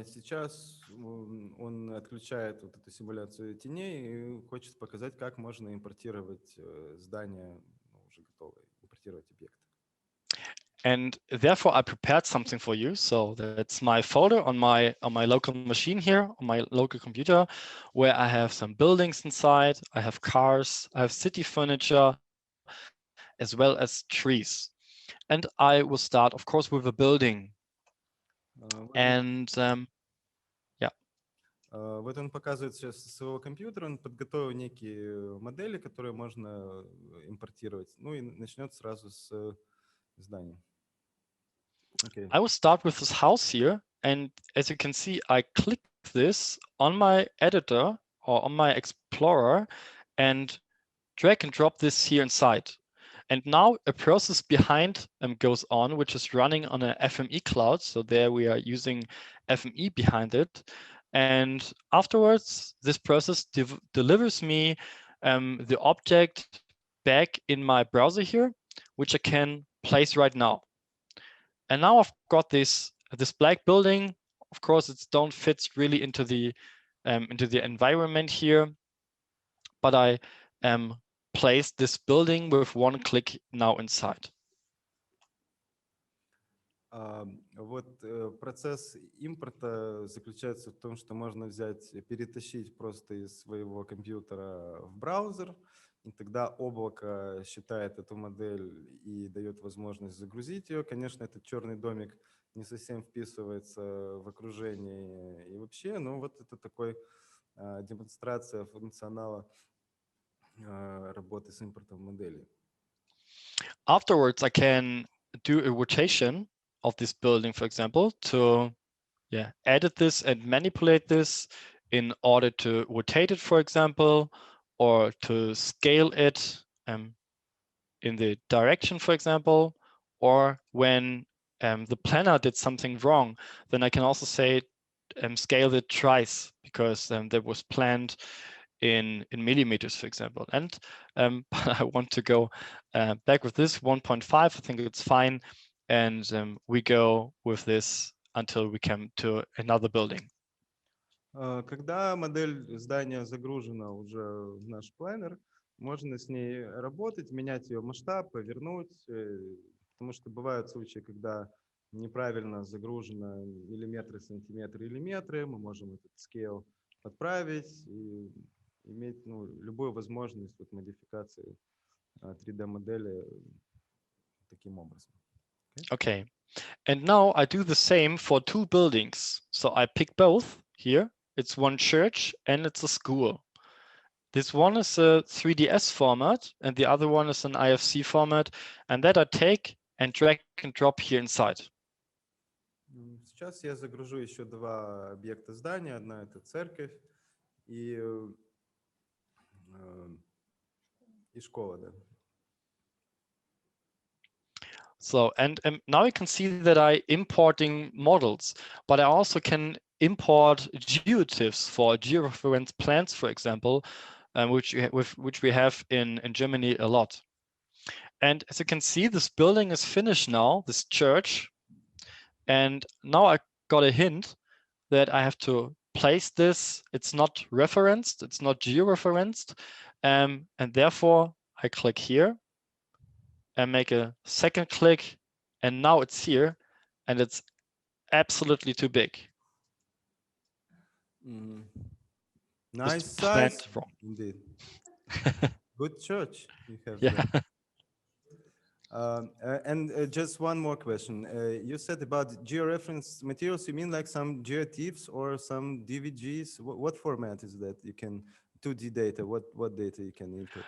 Speaker 3: Сейчас он отключает вот эту симуляцию теней и хочет показать, как можно импортировать здания уже готовые, импортировать объекты.
Speaker 2: And therefore, I prepared something for you. So that's my folder on my local machine here, on my local computer, where I have some buildings inside. I have cars, I have city furniture, as well as trees. And I will start, of course, with a building.
Speaker 3: Вот он показывает сейчас со своего компьютера, он подготовил некие модели, которые можно импортировать. Ну и начнет сразу с здания. Okay.
Speaker 2: I will start with this house here, and as you can see, I click this on my editor or on my explorer and drag and drop this here inside. And now a process behind goes on, which is running on an FME cloud. So there we are using FME behind it. And afterwards, this process delivers me the object back in my browser here, which I can place right now. And now I've got this black building of course, it don't fit really into the environment here, but I placed this building with one click now inside.
Speaker 3: Вот процесс импорта заключается в том, что можно взять, перетащить просто из своего компьютера в браузер, и тогда облако считает эту модель и дает возможность загрузить ее. Конечно, этот черный домик не совсем вписывается в окружение и вообще, но вот это такой демонстрация функционала работы с импортом модели.
Speaker 2: Afterwards, I can do a rotation of this building, for example, to edit this and manipulate this in order to rotate it, for example, or to scale it in the direction, for example, or when the planner did something wrong, then I can also say scale it twice, because that was planned in millimeters, for example. And I want to go back with this 1.5. I think it's fine. And we go with this until we come to another building.
Speaker 3: Когда модель здания загружена уже в наш планер, можно с ней работать, менять ее масштаб, повернуть, потому что бывают случаи, когда неправильно загружено миллиметры, сантиметры или метры, мы можем этот scale подправить и иметь любую возможность модификации 3D-модели таким образом.
Speaker 2: Okay, and now I do the same for two buildings. So I pick both here. It's one church and it's a school. This one is a 3ds format and the other one is an IFC format, and that I take and drag and drop here inside.
Speaker 3: Сейчас я загружу еще два объекта здания. Одна это церковь и школа, да.
Speaker 2: So, and now you can see that I importing models, but I also can import geotiffs for georeference plans, for example, which we have in Germany a lot. And as you can see, this building is finished now, this church. And now I got a hint that I have to place this. It's not referenced, it's not georeferenced. And therefore I click here and make a second click, and now it's here, and it's absolutely too big.
Speaker 3: Nice
Speaker 2: Just
Speaker 3: size,
Speaker 2: planned wrong.
Speaker 3: indeed. Good church you have
Speaker 2: Yeah.
Speaker 3: there. And just one more question. You said about georeference materials, you mean like some geotiffs or some DVGs? What format is that? You can 2D data, what data you can input?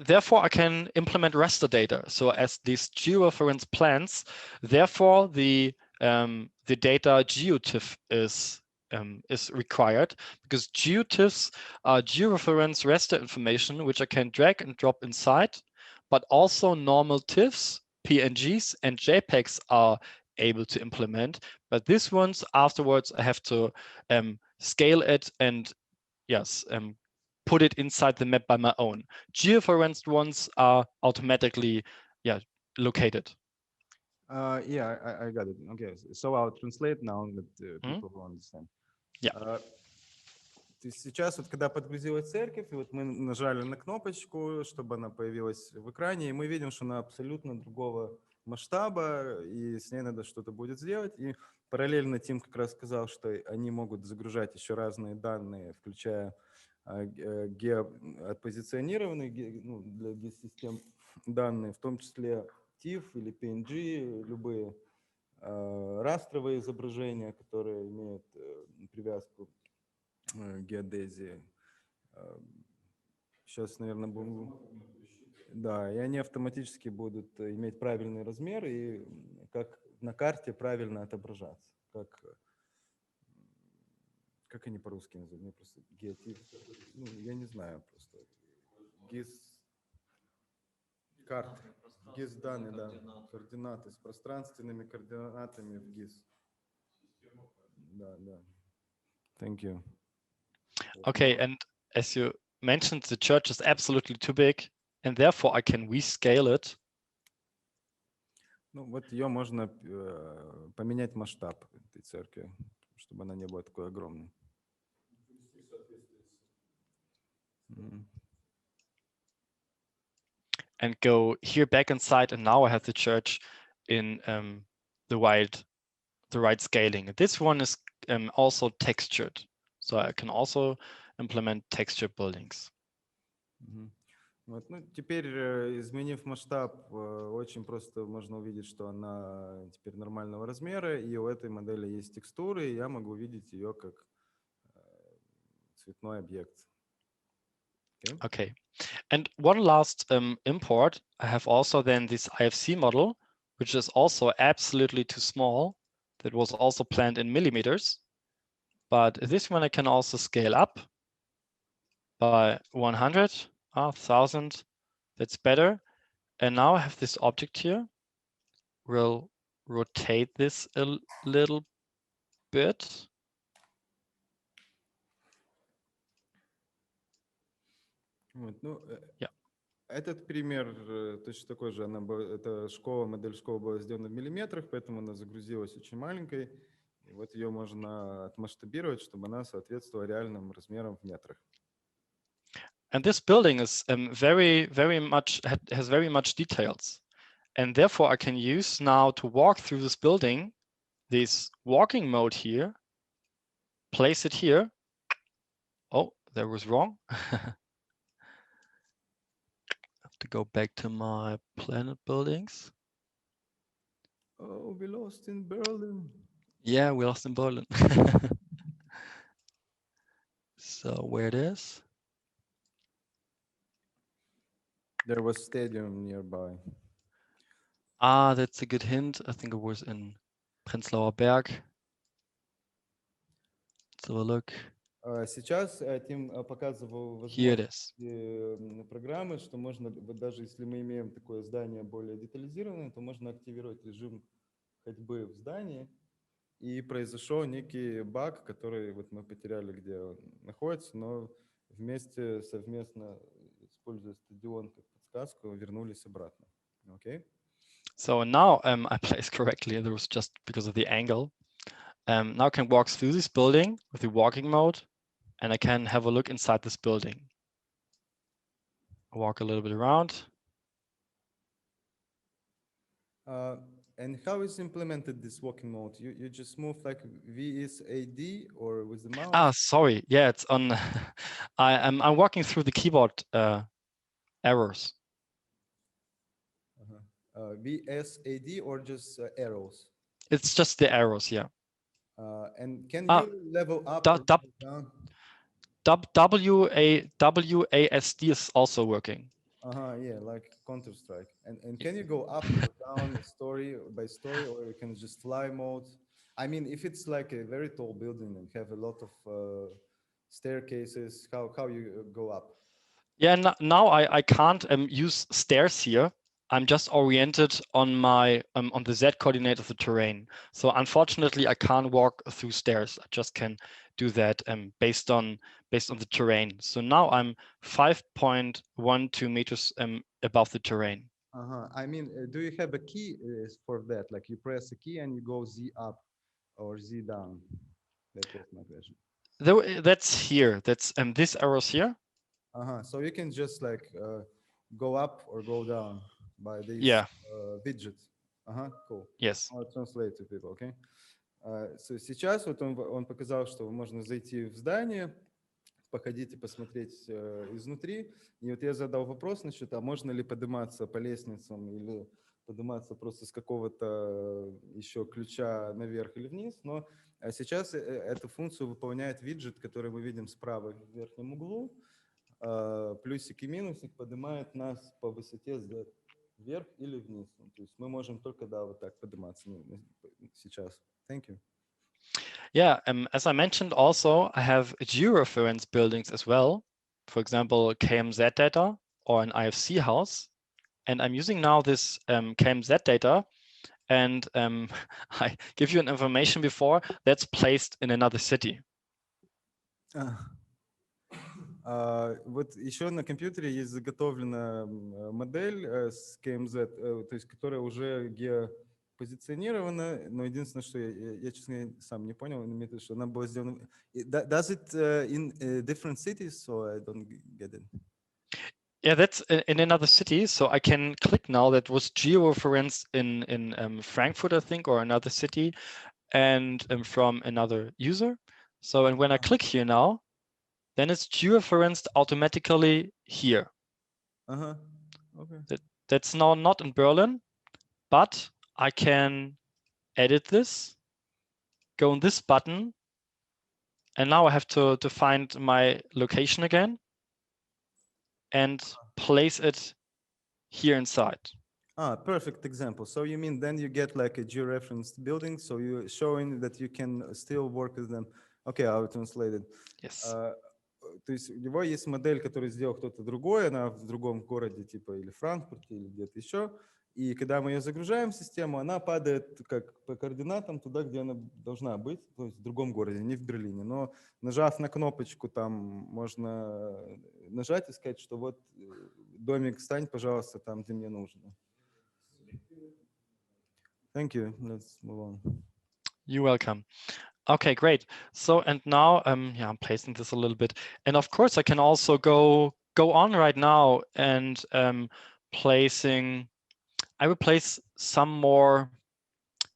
Speaker 2: Therefore, I can implement raster data. So as these georeference plans, therefore the data geotiff is required, because geotiffs are georeference raster information which I can drag and drop inside, but also normal TIFFs, PNGs, and JPEGs are able to implement. But these ones afterwards I have to scale it and put it inside the map by my own. Georeferenced ones are automatically located.
Speaker 3: Yeah, I got it. Okay, so I'll translate now that people will understand.
Speaker 2: Yeah.
Speaker 3: То есть сейчас вот когда подгрузилась церковь, и вот мы нажали на кнопочку, чтобы она появилась в экране, и мы видим, что она абсолютно другого масштаба, и с ней надо что-то будет сделать. И параллельно Тим как раз сказал, что они могут загружать еще разные данные, включая геопозиционированные для геосистем данные, в том числе TIFF или PNG, любые растровые изображения, которые имеют привязку к геодезии. Сейчас, наверное, будем... Да, и они автоматически будут иметь правильный размер и как на карте правильно отображаться. Как они по-русски называют? Мне просто геотип. Я не знаю просто. Карты. GIS-данные, да. Координаты с пространственными координатами в GIS. Да. Thank you.
Speaker 2: Okay, and as you mentioned, the church is absolutely too big, and therefore I can rescale it.
Speaker 3: Ну, вот ее можно поменять масштаб этой церкви, чтобы она не была такой огромной.
Speaker 2: And go here back inside, and now I have the church in the right scaling. This one is also textured, so I can also implement textured buildings.
Speaker 3: Вот, ну, теперь, изменив масштаб, очень просто можно увидеть, что она теперь нормального размера, и у этой модели есть текстуры, и я могу увидеть ее как цветной объект.
Speaker 2: Okay. And one last import, I have also then this IFC model, which is also absolutely too small. That was also planned in millimeters. But this one I can also scale up by 100, 1,000. That's better. And now I have this object here. We'll rotate this a little bit.
Speaker 3: Вот, ну,
Speaker 2: Yeah.
Speaker 3: Этот пример точно такой же. Это модель школы была сделана в миллиметрах, поэтому она загрузилась очень маленькой. И вот ее можно отмасштабировать, чтобы она соответствовала реальным размерам в метрах.
Speaker 2: And this building is very much has very much details. And therefore I can use now to walk through this building, this walking mode here, place it here. Oh, that was wrong. Have to go back to my planet buildings.
Speaker 3: Oh, we lost in Berlin.
Speaker 2: Yeah, we lost in Berlin. So where it is?
Speaker 3: There was stadium nearby.
Speaker 2: Ah, that's a good hint. I think it was in Prenzlauer Berg. Let's have a look.
Speaker 3: Сейчас Тим показывал
Speaker 2: Here it is.
Speaker 3: возможности программы, что можно, вот даже если мы имеем такое здание более детализированное, то можно активировать режим ходьбы в здании, и произошел некий баг, который вот мы потеряли, где он находится, но совместно, используя стадион как подсказку, вернулись обратно. Okay?
Speaker 2: So now I placed correctly. There was just because of the angle. Now I can walk through this building with the walking mode, and I can have a look inside this building. Walk a little bit around.
Speaker 3: And how is implemented this walking mode? You just move like VSAD or with the mouse?
Speaker 2: Ah, sorry. Yeah, it's on. I'm walking through the keyboard arrows.
Speaker 3: VSAD or just arrows?
Speaker 2: It's just the arrows, yeah.
Speaker 3: And can you level up or down?
Speaker 2: WASD is also working.
Speaker 3: Yeah, like Counter-Strike. And can you go up or down story by story, or you can just fly mode? I mean, if it's like a very tall building and have a lot of staircases, how you go up?
Speaker 2: Yeah, now I can't use stairs here. I'm just oriented on my on the Z coordinate of the terrain. So unfortunately, I can't walk through stairs. I just can do that based on the terrain. So now I'm 5.12 meters above the terrain.
Speaker 3: I mean, do you have a key for that? Like you press a key and you go Z up or Z down? That was my question.
Speaker 2: That's here. That's this arrows here.
Speaker 3: So you can just like go up or go down by these widgets. Cool.
Speaker 2: Yes.
Speaker 3: I'll translate to people, okay? So сейчас вот он показал, что можно зайти в здание, походить и посмотреть изнутри. И вот я задал вопрос насчет, а можно ли подниматься по лестницам или подниматься просто с какого-то еще ключа наверх или вниз. Но сейчас эту функцию выполняет виджет, который мы видим справа в верхнем углу. Плюсик и минусик поднимает нас по высоте вверх или вниз. То есть мы можем только, вот так подниматься сейчас. Thank you.
Speaker 2: Yeah, as I mentioned also, I have georeference buildings as well. For example, KMZ data or an IFC house. And I'm using now this KMZ data, and I give you an information before that's placed in another city.
Speaker 3: Вот еще на компьютере есть заготовленная модель с KMZ, то есть которая уже геопозиционирована, но единственное, что я честно говоря, сам не понял, что она была сделана. Does it in different cities, so I don't get it?
Speaker 2: Yeah, that's in another city. So I can click now. That was georeferenced in Frankfurt, I think, or another city, and from another user. So, and when I click here now, then it's georeferenced automatically here.
Speaker 3: Okay.
Speaker 2: That's now not in Berlin, but I can edit this, go on this button, and now I have to find my location again and place it here inside.
Speaker 3: Perfect example. So you mean then you get like a georeferenced building, so you're showing that you can still work with them. Okay, I'll translate it.
Speaker 2: Yes.
Speaker 3: То есть у него есть модель, которую сделал кто-то другой, она в другом городе, типа или Франкфурте, или где-то еще. И когда мы ее загружаем в систему, она падает как по координатам туда, где она должна быть, то есть в другом городе, не в Берлине. Но нажав на кнопочку, там можно нажать и сказать, что вот домик, стань, пожалуйста, там, где мне нужно. Thank you. Let's move on.
Speaker 2: You're welcome. Okay, great. So, and now, yeah, I'm placing this a little bit. And of course, I can also go on right now and I will place some more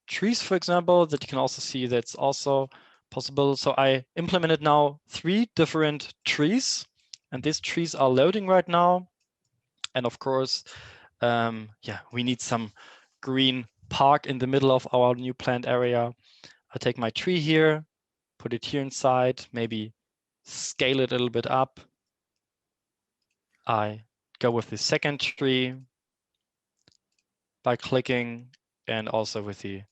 Speaker 2: trees, for example, that you can also see that's also possible. So I implemented now 3 different trees, and these trees are loading right now. And of course, yeah, we need some green park in the middle of our new planned area. I take my tree here, put it here inside, maybe scale it a little bit up. I go with the second tree by clicking, and also with the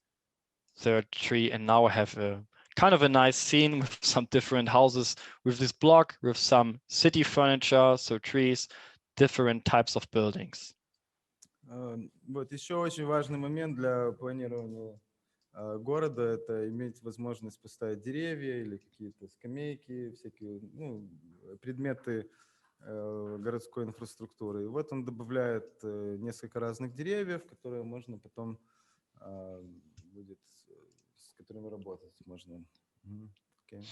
Speaker 2: third tree. And now I have a kind of a nice scene with some different houses with this block, with some city furniture, so trees, different types of buildings.
Speaker 3: Вот еще очень важный момент для планирования города — это иметь возможность поставить деревья или какие-то скамейки, всякие предметы городской инфраструктуры. И вот он добавляет несколько разных деревьев, которые можно потом будет, с которыми работать можно. Okay.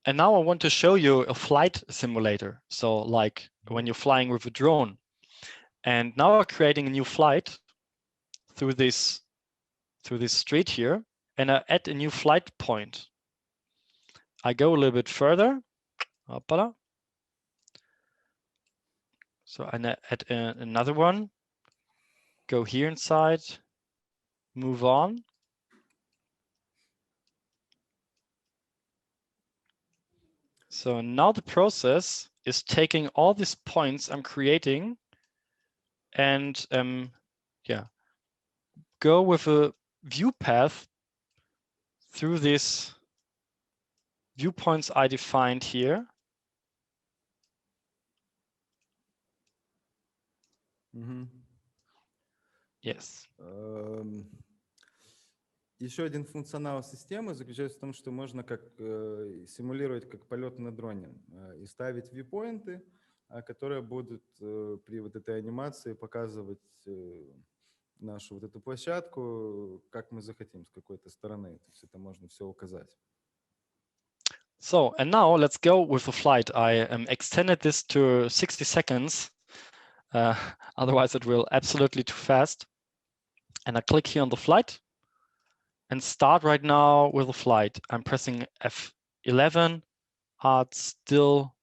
Speaker 2: And now I want to show you a flight simulator. So like when you're flying with a drone. And now we're creating a new flight through this street here, and I add a new flight point. I go a little bit further. So I add another one. Go here inside, move on. So now the process is taking all these points I'm creating and yeah, go with a view path through these viewpoints I defined here. Yes.
Speaker 3: Еще один функционал системы заключается в том, что можно симулировать как полет на дроне и ставить вьюпоинты, которые будут при вот этой анимации показывать нашу вот эту площадку, как мы захотим, с какой-то стороны. То есть это можно все указать.
Speaker 2: So, and now let's go with the flight. I extended this to 60 seconds. Otherwise it will absolutely too fast. And I click here on the flight and start right now with the flight. I'm pressing F11. It's still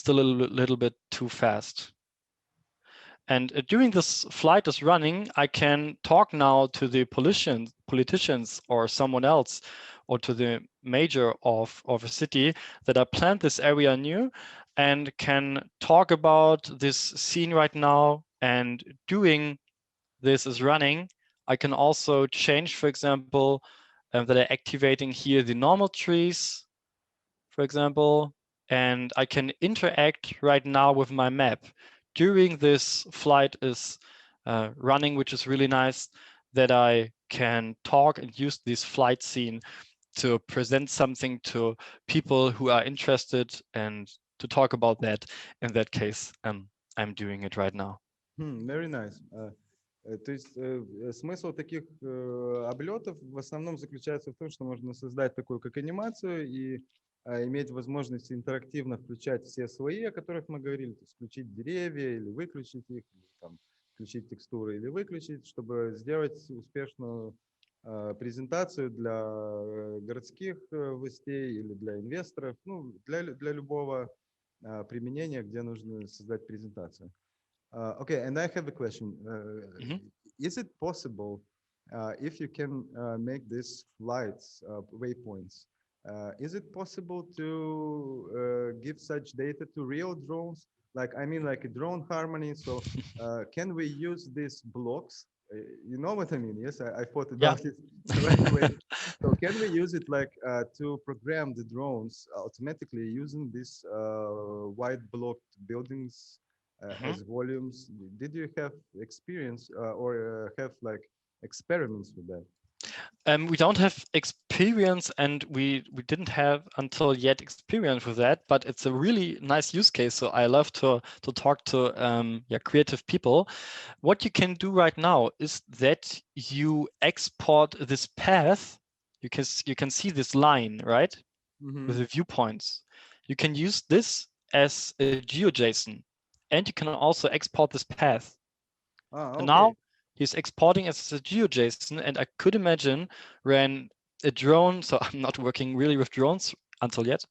Speaker 2: a little bit too fast. And during this flight is running, I can talk now to the politicians or someone else, or to the mayor of a city that I planned this area new, and can talk about this scene right now. And doing this is running, I can also change, for example, that I'm activating here the normal trees, for example, and I can interact right now with my map. During this flight is running, which is really nice, that I can talk and use this flight scene to present something to people who are interested and talk about that. In that case, I'm doing it right now.
Speaker 3: Very nice. То есть смысл таких облетов в основном заключается в том, что можно создать такую как анимацию и иметь возможность интерактивно включать все слои, о которых мы говорили, то есть включить деревья или выключить их, или, там, включить текстуры или выключить, чтобы сделать успешную презентацию для городских властей или для инвесторов, ну, для любого применения, где нужно создать презентацию. Okay, and I have a question. Is it possible, if you can make these flights, waypoints, is it possible to give such data to real drones? Like, I mean, like a drone harmony. So can we use these blocks? You know what I mean? Yes, I thought about it right away. So can we use it like to program the drones automatically using these white blocked buildings as volumes? Did you have experience or have like experiments with that?
Speaker 2: We don't have experience, and we didn't have until yet experience with that, but it's a really nice use case. So I love to talk to creative people. What you can do right now is that you export this path. You can see this line, right? With the viewpoints. You can use this as a GeoJSON, and you can also export this path.
Speaker 3: Okay.
Speaker 2: And now he's exporting as a GeoJSON, and I could imagine when a drone, so I'm not working really with drones until yet,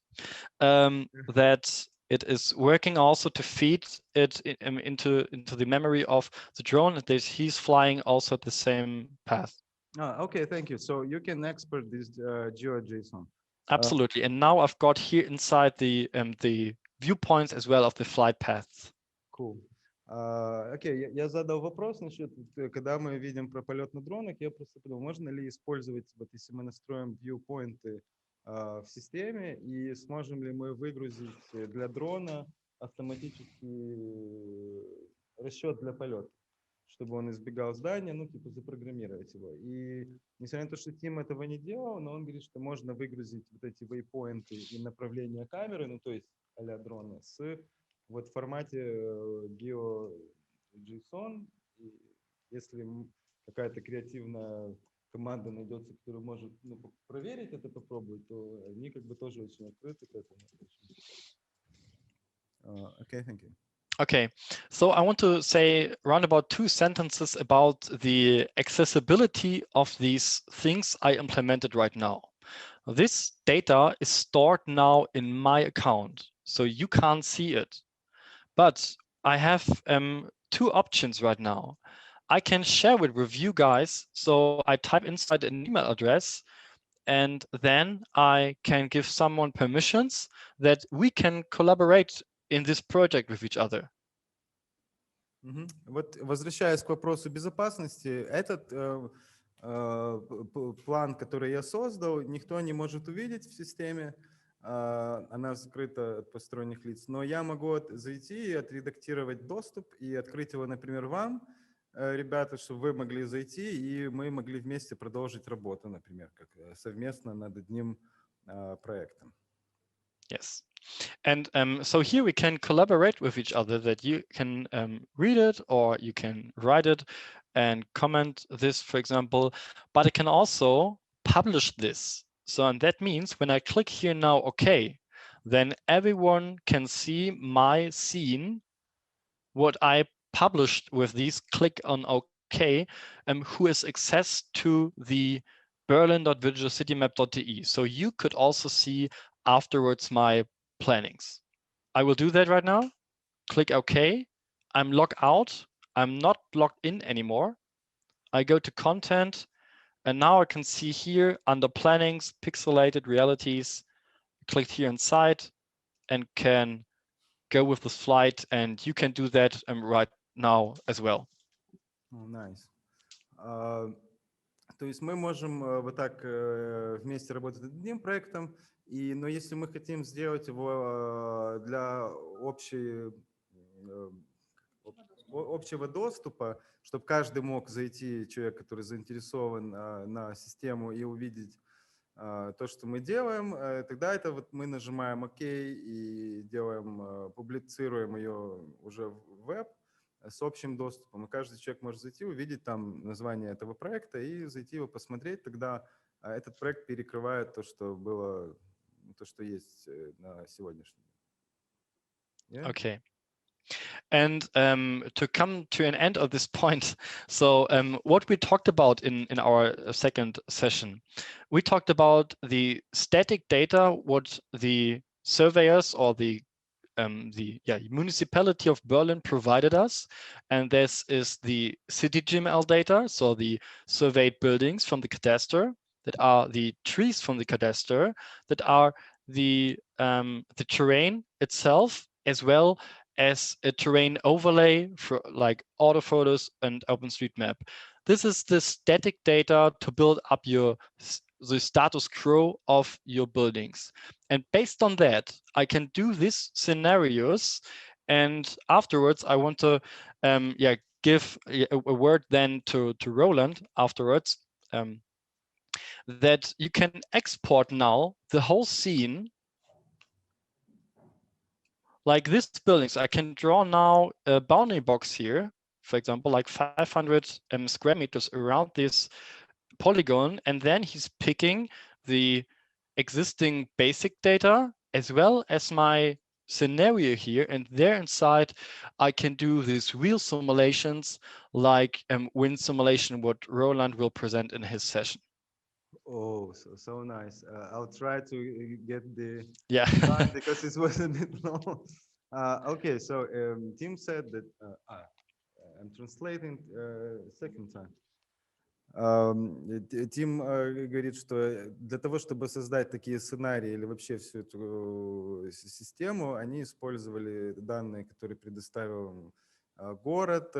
Speaker 2: that it is working also to feed it into the memory of the drone, that he's flying also at the same path.
Speaker 3: Okay, thank you. So you can export this GeoJSON.
Speaker 2: Absolutely. And now I've got here inside the viewpoints as well of the flight paths.
Speaker 3: Cool. Окей, я задал вопрос насчет, когда мы видим про полет на дронах, я просто подумал, можно ли использовать, вот если мы настроим viewpoinты в системе, и сможем ли мы выгрузить для дрона автоматический расчет для полета, чтобы он избегал здания, ну, типа запрограммировать его. И несмотря на то, что Тим этого не делал, но он говорит, что можно выгрузить вот эти вейпоинты и направления камеры, ну, то есть а-ля дрона, с вот в формате GeoJSON. И если какая-то креативная команда найдется, которая может проверить это, попробовать, то они как бы тоже очень открыты к этому. Okay, thank you.
Speaker 2: Okay, so I want to say around about 2 sentences about the accessibility of these things I implemented right now. This data is stored now in my account, so you can't see it. But I have 2 options right now. I can share it with you guys, so I type inside an email address, and then I can give someone permissions that we can collaborate in this project with each other.
Speaker 3: Вот возвращаясь к вопросу безопасности, этот план, который я создал, никто не может увидеть в системе, она скрыта от посторонних лиц, но я могу зайти и отредактировать доступ и открыть его, например, вам, ребята, чтобы вы могли зайти и мы могли вместе продолжить работу, например, как совместно над одним проектом.
Speaker 2: Yes. And so here we can collaborate with each other, that you can read it or you can write it and comment this, for example, but I can also publish this. So, and that means when I click here now, okay, then everyone can see my scene, what I published with these, click on okay, who has access to the berlin.visualcitymap.de. So you could also see afterwards my plannings. I will do that right now. Click OK. I'm logged out. I'm not logged in anymore. I go to content, and now I can see here under plannings, Pixelated Realities, click here inside and can go with this flight, and you can do that right now as well.
Speaker 3: Oh, nice. То есть мы можем вот так вместе работать над одним проектом, но если мы хотим сделать его для общего доступа, чтобы каждый мог зайти, человек, который заинтересован, на систему и увидеть то, что мы делаем, тогда это вот мы нажимаем ОК и делаем, публицируем ее уже в веб с общим доступом. И каждый человек может зайти, увидеть там название этого проекта и зайти его посмотреть. Тогда этот проект перекрывает то, что было, то, что есть на сегодняшний день. Yeah?
Speaker 2: Okay. And to come to an end of this point, so what we talked about in our second session, we talked about the static data, what the surveyors or the municipality of Berlin provided us, and this is the city GML data, so the surveyed buildings from the cadastre, that are the trees from the cadastre, that are the terrain itself, as well as a terrain overlay for like auto photos and OpenStreetMap. This is the static data to build up the status quo of your buildings. And based on that, I can do these scenarios. And afterwards, I want to give a word then to Roland afterwards, that you can export now the whole scene. Like this buildings, I can draw now a boundary box here, for example, like 500 square meters around this polygon, and then he's picking the existing basic data as well as my scenario here, and there inside I can do these real simulations like wind simulation, what Roland will present in his session.
Speaker 3: Oh, so nice. I'll try to get the
Speaker 2: time
Speaker 3: because it was a bit long. Okay, so Tim said that I'm translating second time. Тим говорит, что для того, чтобы создать такие сценарии или вообще всю эту систему, они использовали данные, которые предоставил город,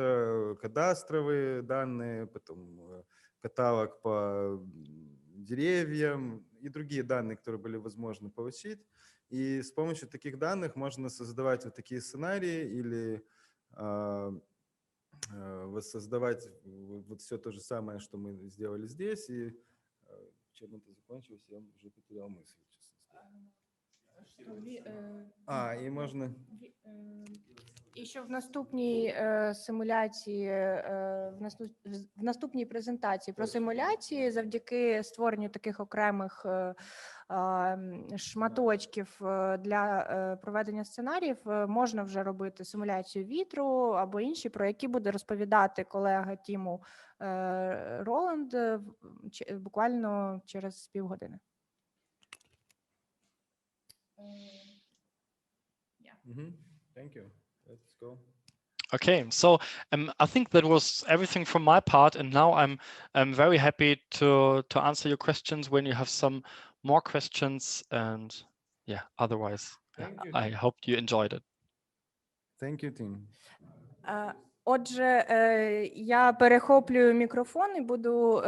Speaker 3: кадастровые данные, потом каталог по деревьям и другие данные, которые были возможно получить. И с помощью таких данных можно создавать вот такие сценарии или воссоздавать вот все то же самое, что мы сделали здесь. И чем это закончилось, я уже потерял мысль, честно сказать. И можно...
Speaker 1: І що в наступній симуляції, в наступній презентації про симуляції завдяки створенню таких окремих шматочків для проведення сценаріїв можна вже робити симуляцію вітру або інші, про які буде розповідати колега Тіму Роланд буквально через півгодини.
Speaker 3: Thank you. Let's go.
Speaker 2: Okay, so I think that was everything from my part, and now I'm very happy to answer your questions when you have some more questions. And otherwise, I hope you enjoyed it.
Speaker 3: Thank you, Tim.
Speaker 1: Отже, я перехоплюю мікрофон і буду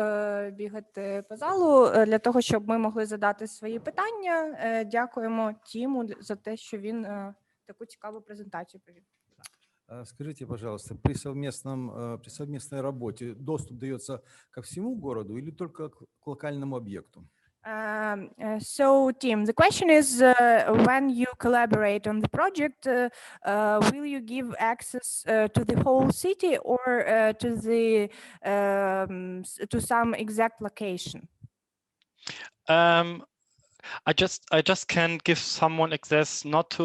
Speaker 1: бігати по залу для того, щоб ми могли задати свої питання. Дякуємо Тіму за те, що він таку цікаву презентацію провів.
Speaker 4: Скажите, пожалуйста, при совместной работе доступ дается ко всему городу или только к локальному объекту?
Speaker 1: So, Tim, the question is, when you collaborate on the project, will you give access to the whole city or to some exact location?
Speaker 2: I just can give someone access not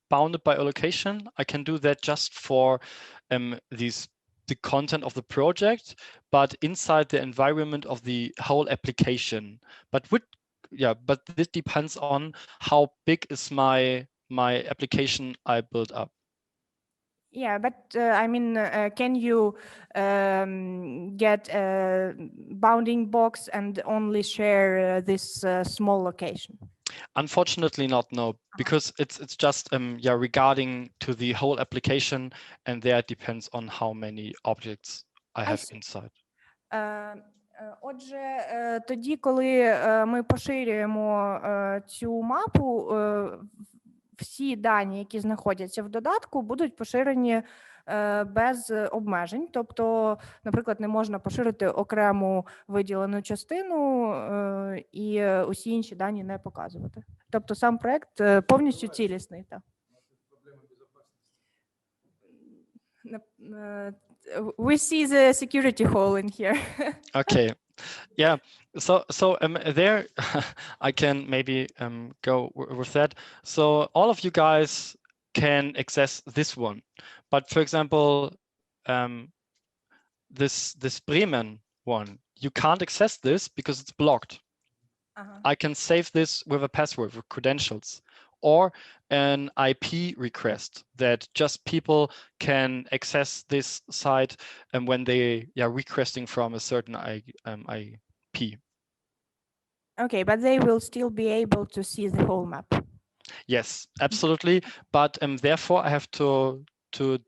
Speaker 2: bounded by a location. I can do that just for the content of the project, but inside the environment of the whole application. But this depends on how big is my application I built up.
Speaker 1: Yeah, but I mean, can you get a bounding box and only share this small location?
Speaker 2: Unfortunately not, no, because it's just regarding to the whole application, and there it depends on how many objects I have inside.
Speaker 1: Отже, тоді, коли ми поширюємо цю мапу, всі дані, які знаходяться в додатку, будуть поширені без обмежень. Тобто, наприклад, не можна поширити окрему виділену частину і усі інші дані не показувати. Тобто сам проект повністю цілісний. Так. We see the security hole in here.
Speaker 2: Okay. Yeah. So there I can maybe go with that. So all of you guys can access this one, but for example, this Bremen one, you can't access this because it's blocked. I can save this with a password, with credentials, or an IP request that just people can access this site and when they are requesting from a certain IP.
Speaker 1: Okay, but they will still be able to see the whole map.
Speaker 2: Yes, absolutely. But therefore I have to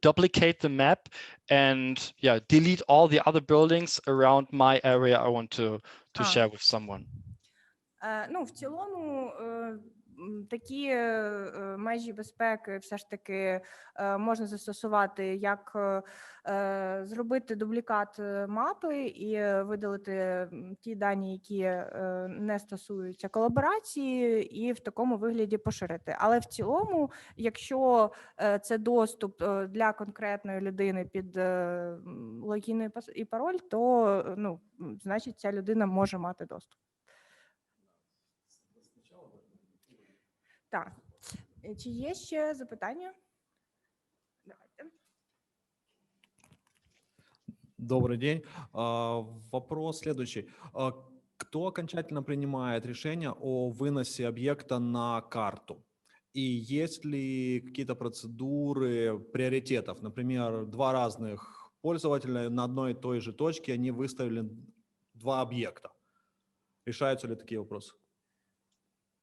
Speaker 2: duplicate the map and delete all the other buildings around my area I want to share with someone.
Speaker 1: Ну, в цілому такі межі безпеки все ж таки можна застосувати, як зробити дублікат мапи і видалити ті дані, які не стосуються колаборації, і в такому вигляді поширити. Але в цілому, якщо це доступ для конкретної людини під логін і пароль, то, ну, значить, ця людина може мати доступ. Так. Чи є ще запитання? Давайте.
Speaker 5: Добрый день. Вопрос следующий. Кто окончательно принимает решение о выносе объекта на карту? И есть ли какие-то процедуры приоритетов? Например, два разных пользователя на одной и той же точке, они выставили два объекта. Решаются ли такие вопросы?